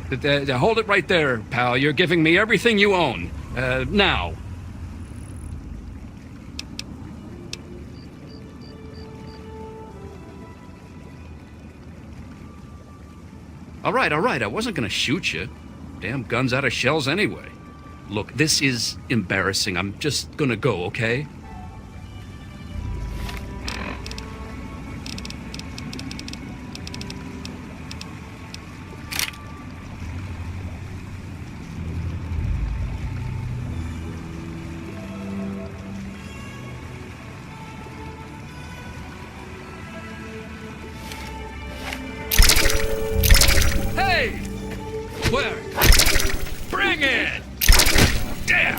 Hold it right there, pal. You're giving me everything you own. Now. All right. I wasn't gonna shoot you. Damn gun's out of shells anyway. Look, this is embarrassing. I'm just gonna go, okay? Hey! Where? Bring it! Damn!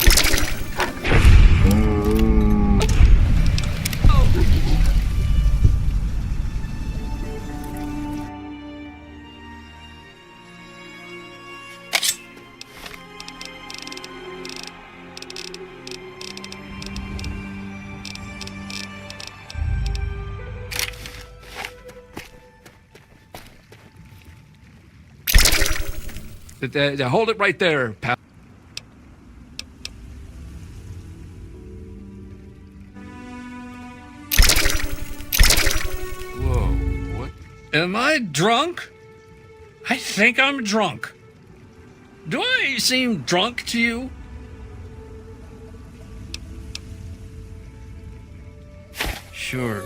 Hold it right there, pal. Whoa, what? Am I drunk? I think I'm drunk. Do I seem drunk to you? Sure.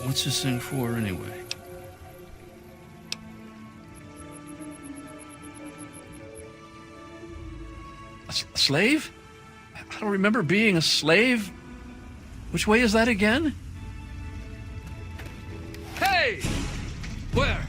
What's this thing for, anyway? A slave? I don't remember being a slave. Which way is that again? Hey! Where?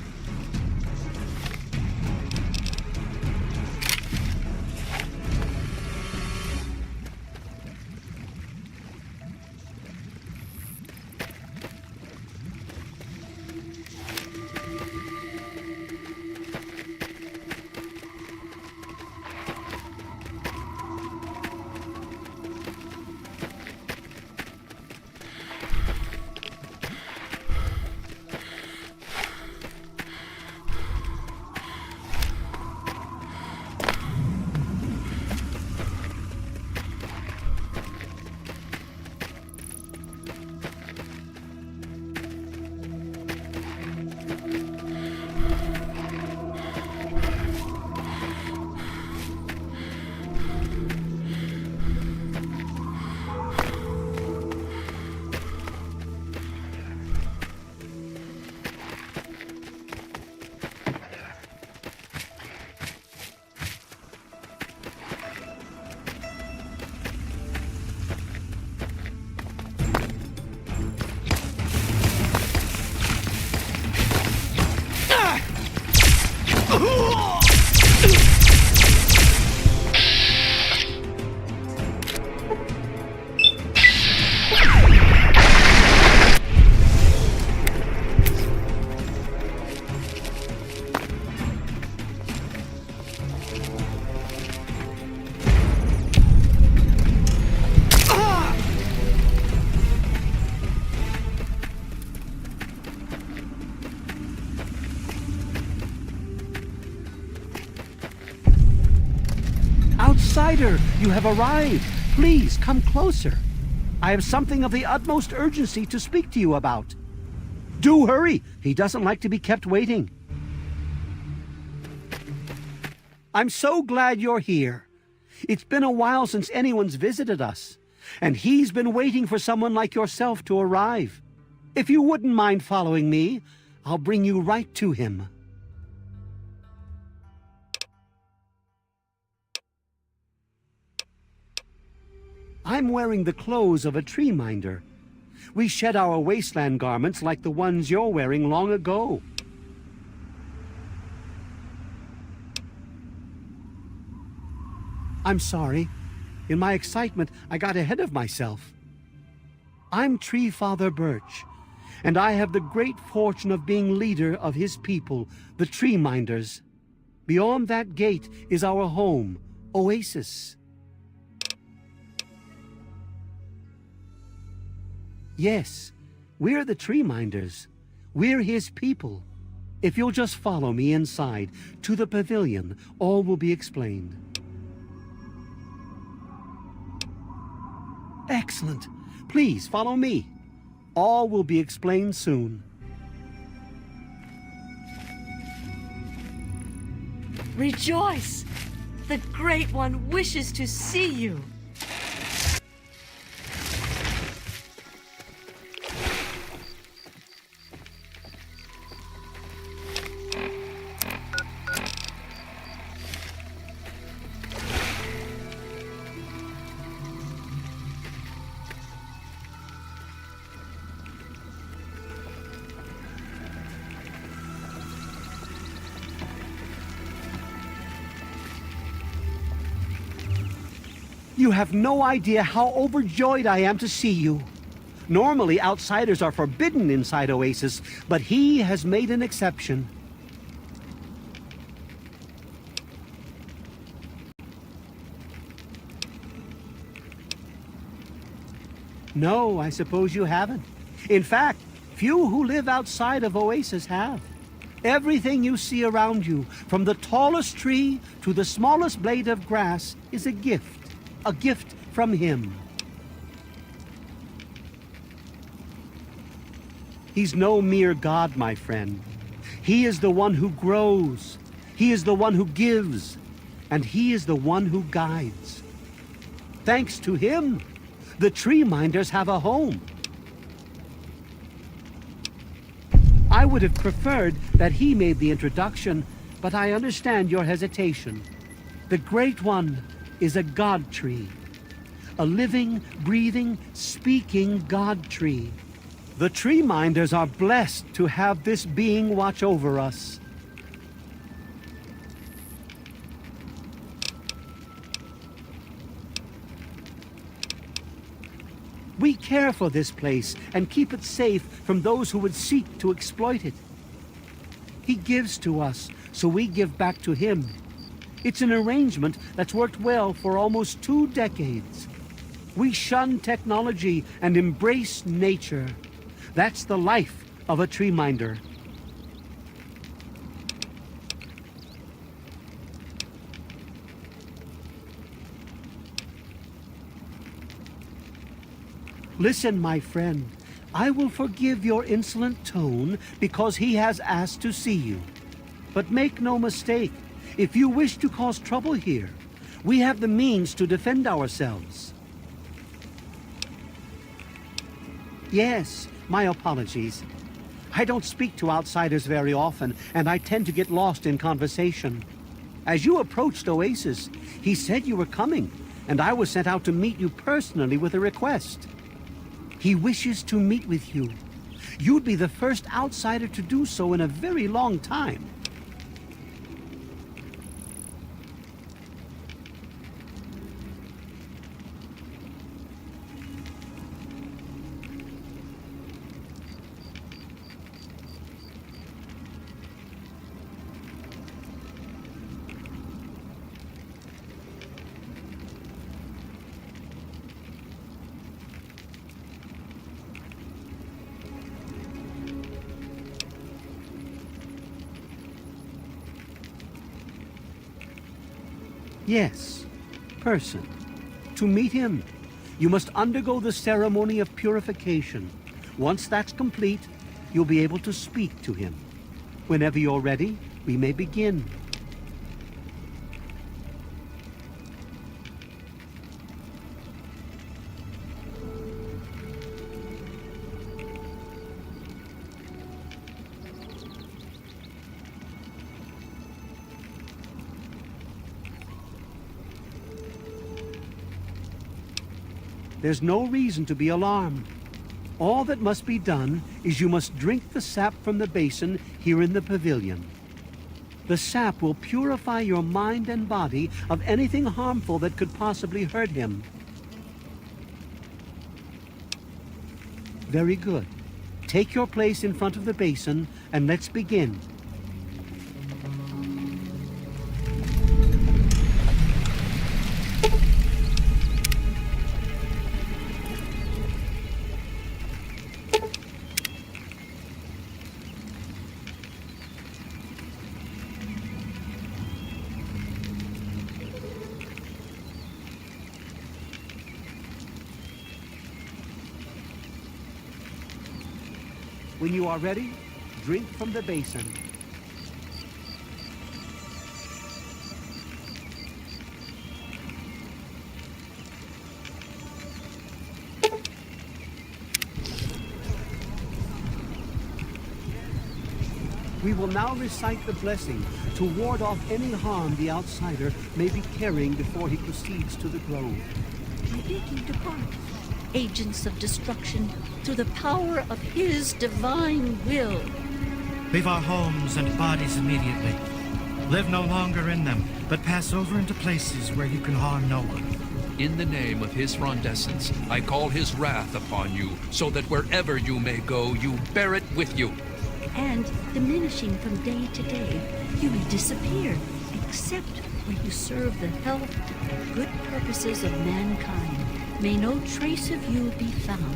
Outsider, you have arrived. Please, come closer. I have something of the utmost urgency to speak to you about. Do hurry. He doesn't like to be kept waiting. I'm so glad you're here. It's been a while since anyone's visited us, and he's been waiting for someone like yourself to arrive. If you wouldn't mind following me, I'll bring you right to him. I'm wearing the clothes of a tree minder. We shed our wasteland garments like the ones you're wearing long ago. I'm sorry. In my excitement, I got ahead of myself. I'm Tree Father Birch, and I have the great fortune of being leader of his people, the Tree Minders. Beyond that gate is our home, Oasis. Yes, we're the Tree Minders. We're his people. If you'll just follow me inside to the pavilion, all will be explained. Excellent. Please follow me. All will be explained soon. Rejoice! The Great One wishes to see you. You have no idea how overjoyed I am to see you. Normally, outsiders are forbidden inside Oasis, but he has made an exception. No, I suppose you haven't. In fact, few who live outside of Oasis have. Everything you see around you, from the tallest tree to the smallest blade of grass, is a gift from him. He's no mere god, my friend. He is the one who grows. He is the one who gives. And he is the one who guides. Thanks to him, the tree minders have a home. I would have preferred that he made the introduction, but I understand your hesitation. The Great One is a god tree. A living, breathing, speaking god tree. The tree minders are blessed to have this being watch over us. We care for this place and keep it safe from those who would seek to exploit it. He gives to us, so we give back to him. It's an arrangement that's worked well for almost 2 decades. We shun technology and embrace nature. That's the life of a tree minder. Listen, my friend. I will forgive your insolent tone because he has asked to see you. But make no mistake, if you wish to cause trouble here, we have the means to defend ourselves. Yes, my apologies. I don't speak to outsiders very often, and I tend to get lost in conversation. As you approached Oasis, he said you were coming, and I was sent out to meet you personally with a request. He wishes to meet with you. You'd be the first outsider to do so in a very long time. Yes, person. To meet him, you must undergo the ceremony of purification. Once that's complete, you'll be able to speak to him. Whenever you're ready, we may begin. There's no reason to be alarmed. All that must be done is you must drink the sap from the basin here in the pavilion. The sap will purify your mind and body of anything harmful that could possibly hurt him. Very good. Take your place in front of the basin and let's begin. When you are ready, drink from the basin. We will now recite the blessing to ward off any harm the outsider may be carrying before he proceeds to the grove. I bid you depart, agents of destruction, through the power of his divine will. Leave our homes and bodies immediately. Live no longer in them, but pass over into places where you can harm no one. In the name of his frondescence, I call his wrath upon you, so that wherever you may go, you bear it with you. And, diminishing from day to day, you may disappear, except where you serve the health and good purposes of mankind. May no trace of you be found.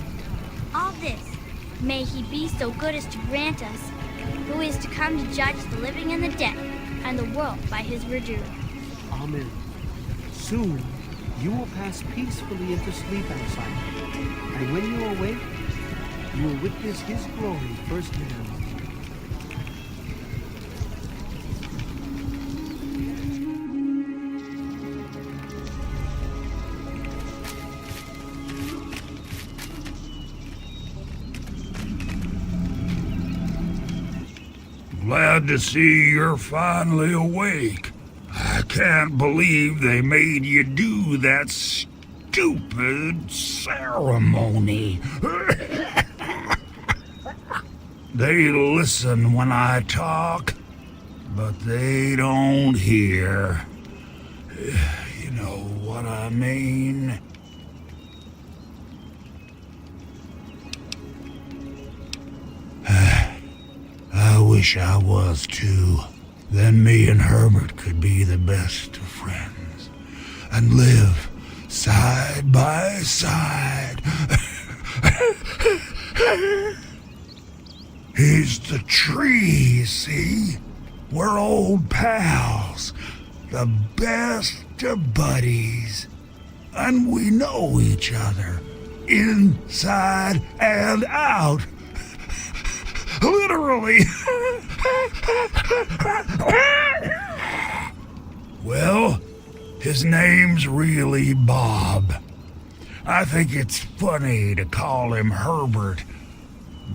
All this, may he be so good as to grant us, who is to come to judge the living and the dead, and the world by his verdure. Amen. Soon, you will pass peacefully into sleep outside, and when you awake, you will witness his glory firsthand. Glad to see you're finally awake. I can't believe they made you do that stupid ceremony. They listen when I talk, but they don't hear. You know what I mean? I wish I was too. Then me and Herbert could be the best of friends and live side by side. He's the tree, see? We're old pals, the best of buddies, and we know each other inside and out. Literally. Well, his name's really Bob. I think it's funny to call him Herbert,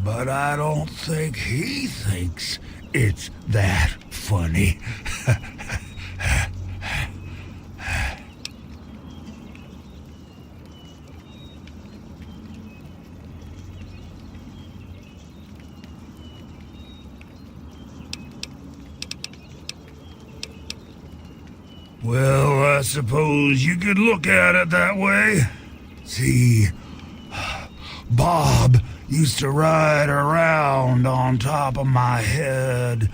but I don't think he thinks it's that funny. Well, I suppose you could look at it that way. See, Bob used to ride around on top of my head,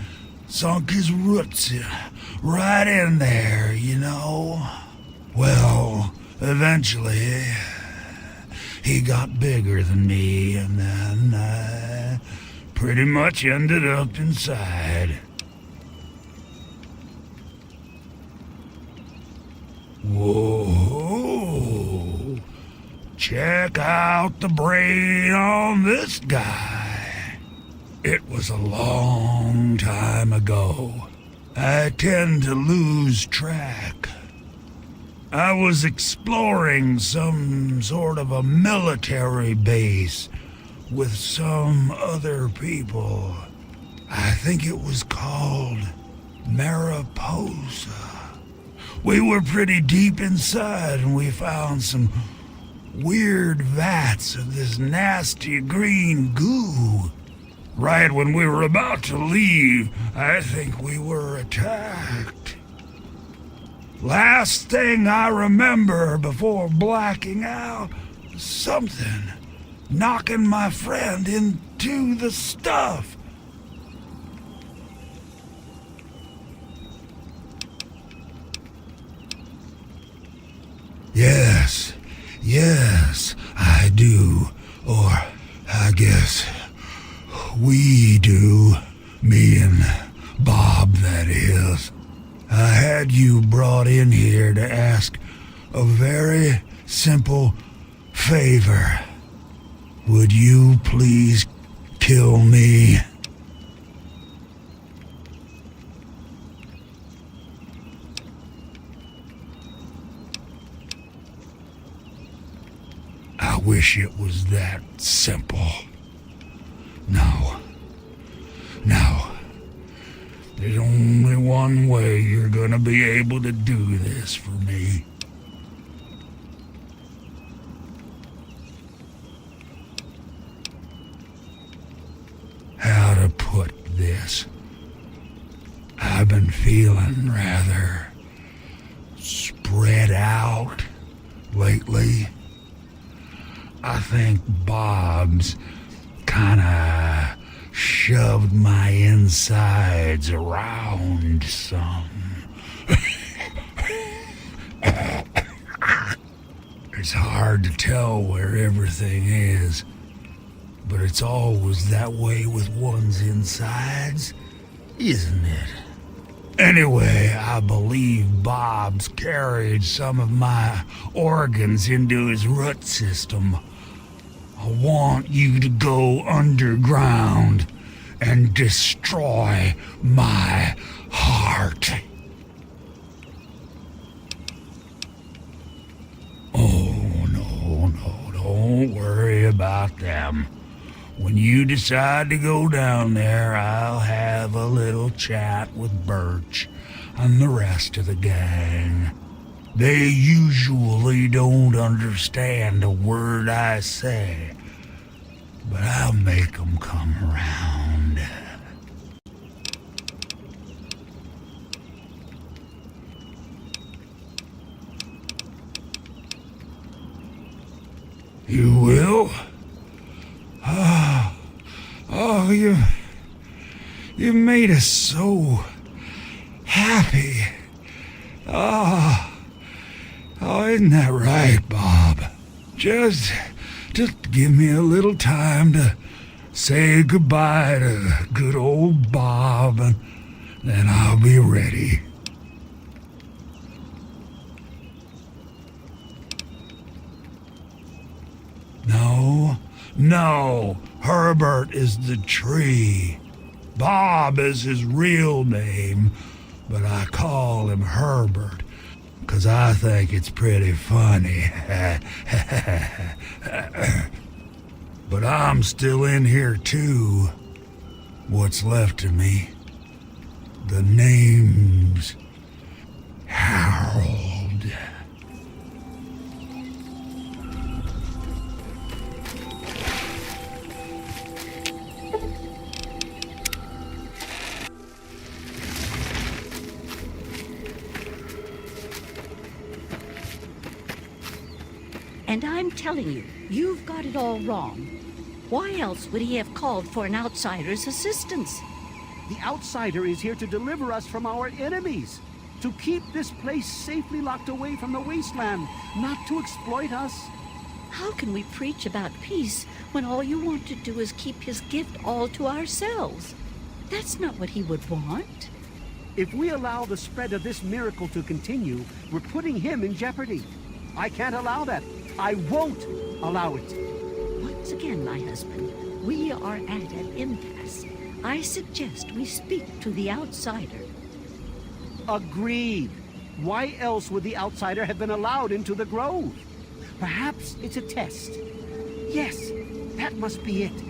sunk his roots right in there, you know. Well, eventually, he got bigger than me, and then I pretty much ended up inside. Whoa! Check out the brain on this guy. It was a long time ago. I tend to lose track. I was exploring some sort of a military base with some other people. I think it was called Mariposa. We were pretty deep inside, and we found some weird vats of this nasty green goo. Right when we were about to leave, I think we were attacked. Last thing I remember before blacking out, something knocking my friend into the stuff. Yes, I do. Or, I guess, we do. Me and Bob, that is. I had you brought in here to ask a very simple favor. Would you please kill me. I wish it was that simple. No. No. There's only one way you're gonna be able to do this for me. How to put this? I've been feeling rather spread out lately. I think Bob's kinda shoved my insides around some. It's hard to tell where everything is, but it's always that way with one's insides, isn't it? Anyway, I believe Bob's carried some of my organs into his root system. I want you to go underground and destroy my heart. Oh, no, don't worry about them. When you decide to go down there, I'll have a little chat with Birch and the rest of the gang. They usually don't understand a word I say, but I'll make them come around. You will? Oh, you made us so happy. Oh, isn't that right, Bob? Just give me a little time to say goodbye to good old Bob, and then I'll be ready. No, Herbert is the tree. Bob is his real name, but I call him Herbert, 'cause I think it's pretty funny. But I'm still in here too. What's left of me? The name's Harold. And I'm telling you, you've got it all wrong. Why else would he have called for an outsider's assistance? The outsider is here to deliver us from our enemies, to keep this place safely locked away from the wasteland, not to exploit us. How can we preach about peace when all you want to do is keep his gift all to ourselves? That's not what he would want. If we allow the spread of this miracle to continue, we're putting him in jeopardy. I can't allow that. I won't allow it. Once again, my husband, we are at an impasse. I suggest we speak to the outsider. Agreed. Why else would the outsider have been allowed into the grove? Perhaps it's a test. Yes, that must be it.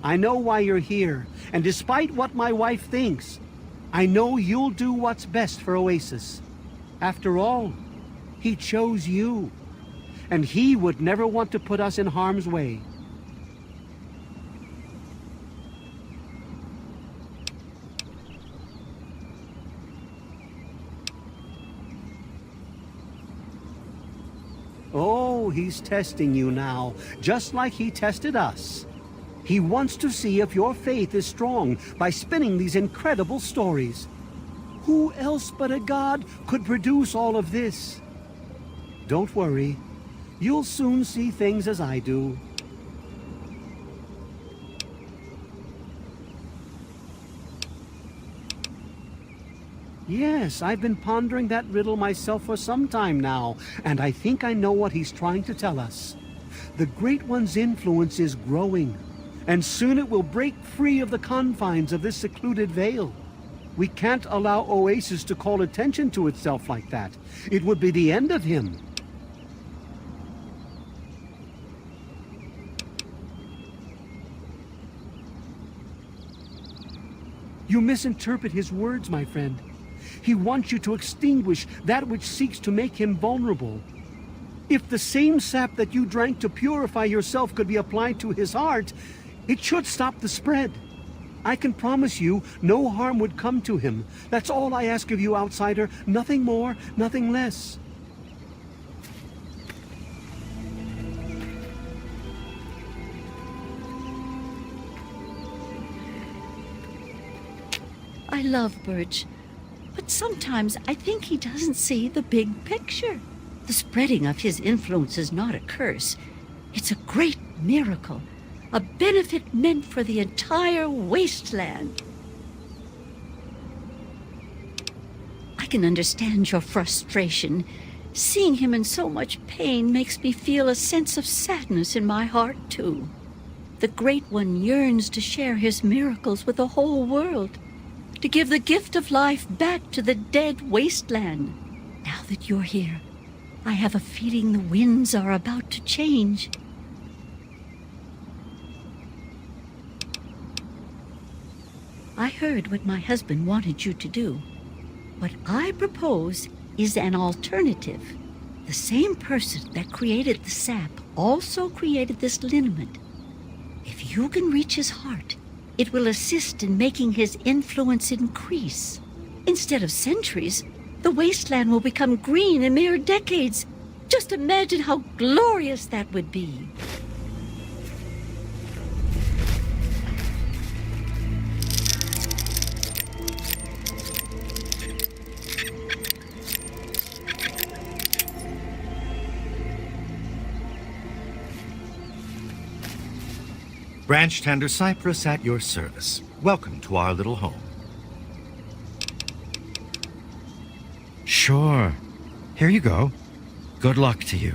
I know why you're here, and despite what my wife thinks, I know you'll do what's best for Oasis. After all, he chose you, and he would never want to put us in harm's way. Oh, he's testing you now, just like he tested us. He wants to see if your faith is strong by spinning these incredible stories. Who else but a god could produce all of this? Don't worry. You'll soon see things as I do. Yes, I've been pondering that riddle myself for some time now, and I think I know what he's trying to tell us. The Great One's influence is growing, and soon it will break free of the confines of this secluded vale. We can't allow Oasis to call attention to itself like that. It would be the end of him. You misinterpret his words, my friend. He wants you to extinguish that which seeks to make him vulnerable. If the same sap that you drank to purify yourself could be applied to his heart, it should stop the spread. I can promise you no harm would come to him. That's all I ask of you, outsider. Nothing more, nothing less. I love Birch, but sometimes I think he doesn't see the big picture. The spreading of his influence is not a curse. It's a great miracle, a benefit meant for the entire wasteland. I can understand your frustration. Seeing him in so much pain makes me feel a sense of sadness in my heart, too. The Great One yearns to share his miracles with the whole world, to give the gift of life back to the dead wasteland. Now that you're here, I have a feeling the winds are about to change. I heard what my husband wanted you to do. What I propose is an alternative. The same person that created the sap also created this liniment. If you can reach his heart, it will assist in making his influence increase. Instead of centuries, the wasteland will become green in mere decades. Just imagine how glorious that would be. Branch Tender Cypress at your service. Welcome to our little home. Sure. Here you go. Good luck to you.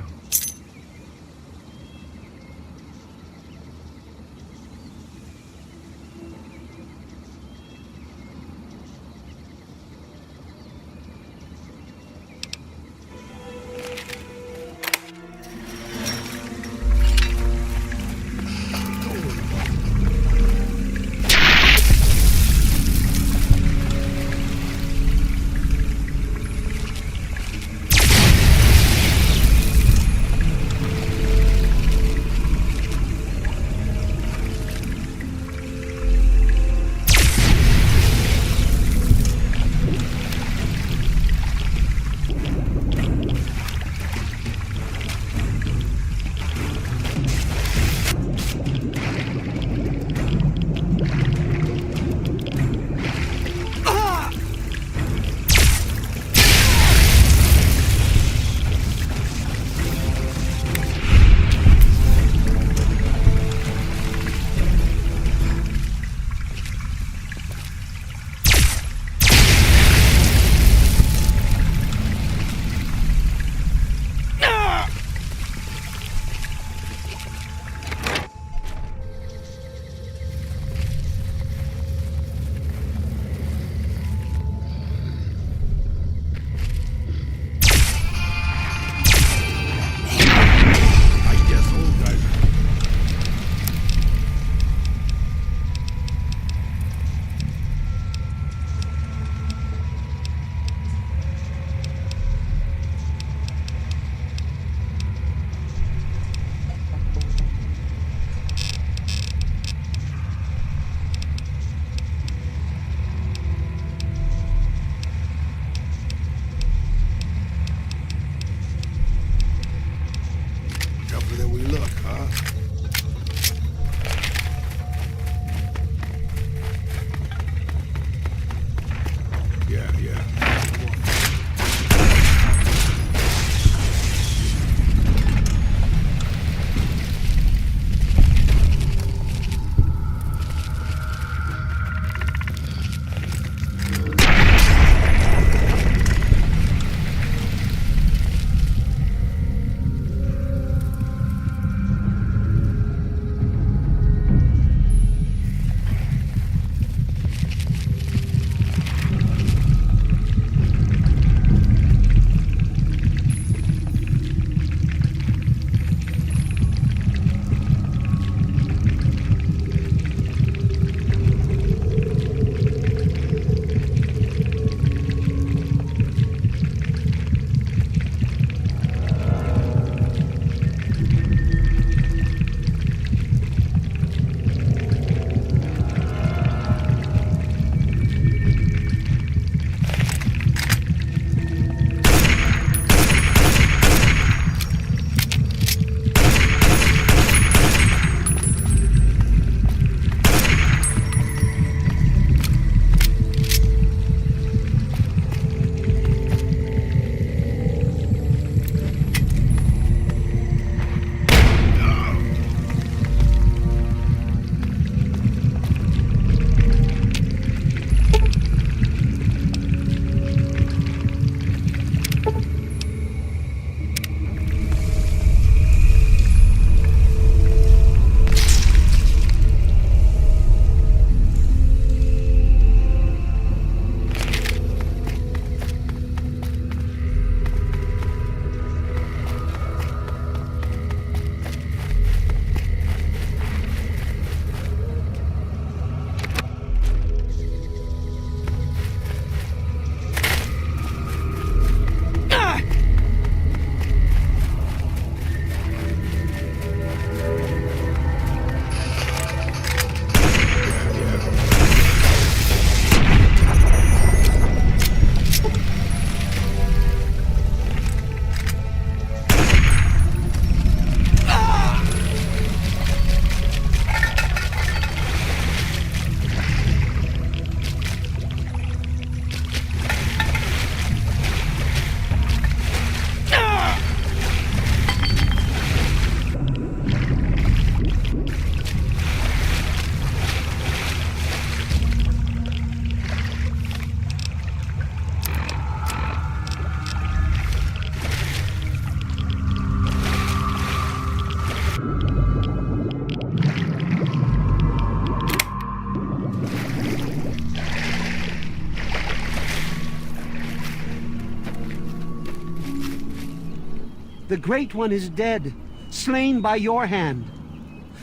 The Great One is dead, slain by your hand.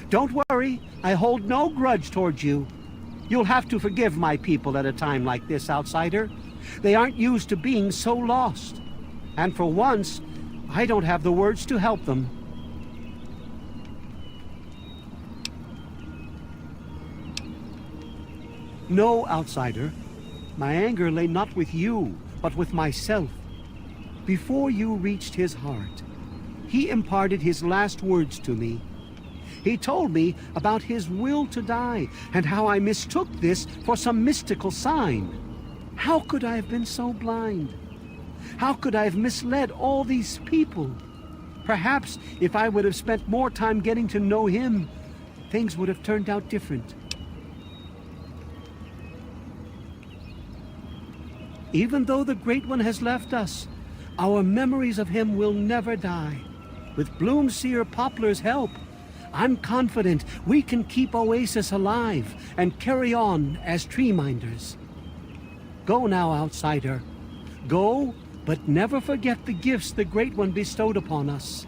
Don't worry, I hold no grudge towards you. You'll have to forgive my people at a time like this, outsider. They aren't used to being so lost. And for once, I don't have the words to help them. No, outsider. My anger lay not with you, but with myself. Before you reached his heart, he imparted his last words to me. He told me about his will to die, and how I mistook this for some mystical sign. How could I have been so blind? How could I have misled all these people? Perhaps if I would have spent more time getting to know him, things would have turned out different. Even though the Great One has left us, our memories of him will never die. With Bloomseer Poplar's help, I'm confident we can keep Oasis alive and carry on as tree minders. Go now, outsider. Go, but never forget the gifts the Great One bestowed upon us.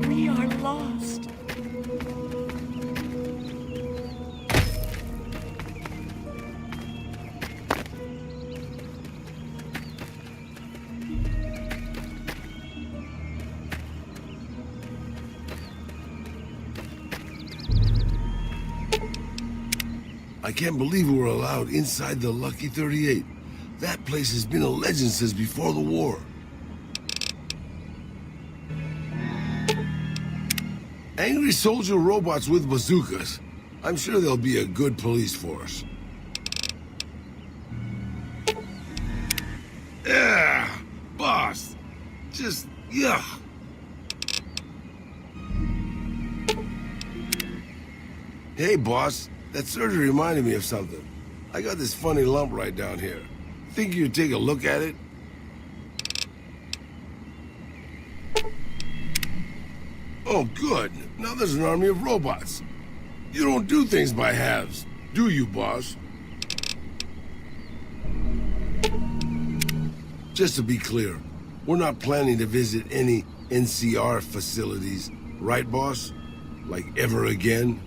We are lost. I can't believe we were allowed inside the Lucky 38. That place has been a legend since before the war. Angry soldier robots with bazookas. I'm sure they'll be a good police force. Yeah, boss. Just, yuck. Hey, boss. That surgery reminded me of something. I got this funny lump right down here. Think you'd take a look at it? Oh, good. Now there's an army of robots. You don't do things by halves, do you, boss? Just to be clear, we're not planning to visit any NCR facilities, right, boss? Like ever again?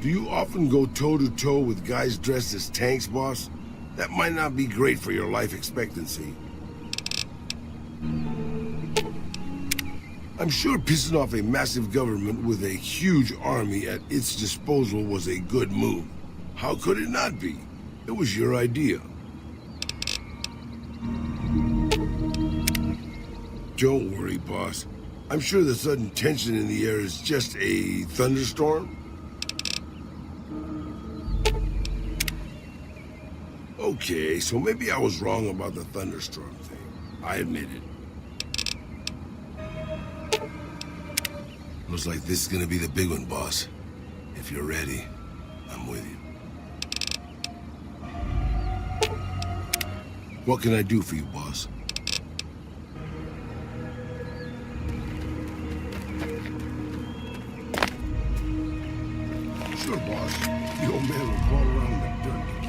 Do you often go toe-to-toe with guys dressed as tanks, boss? That might not be great for your life expectancy. I'm sure pissing off a massive government with a huge army at its disposal was a good move. How could it not be? It was your idea. Don't worry, boss. I'm sure the sudden tension in the air is just a thunderstorm. Okay, so maybe I was wrong about the thunderstorm thing. I admit it. Looks like this is gonna be the big one, boss. If you're ready, I'm with you. What can I do for you, boss? Sure, boss. The old man will crawl around in the dirt.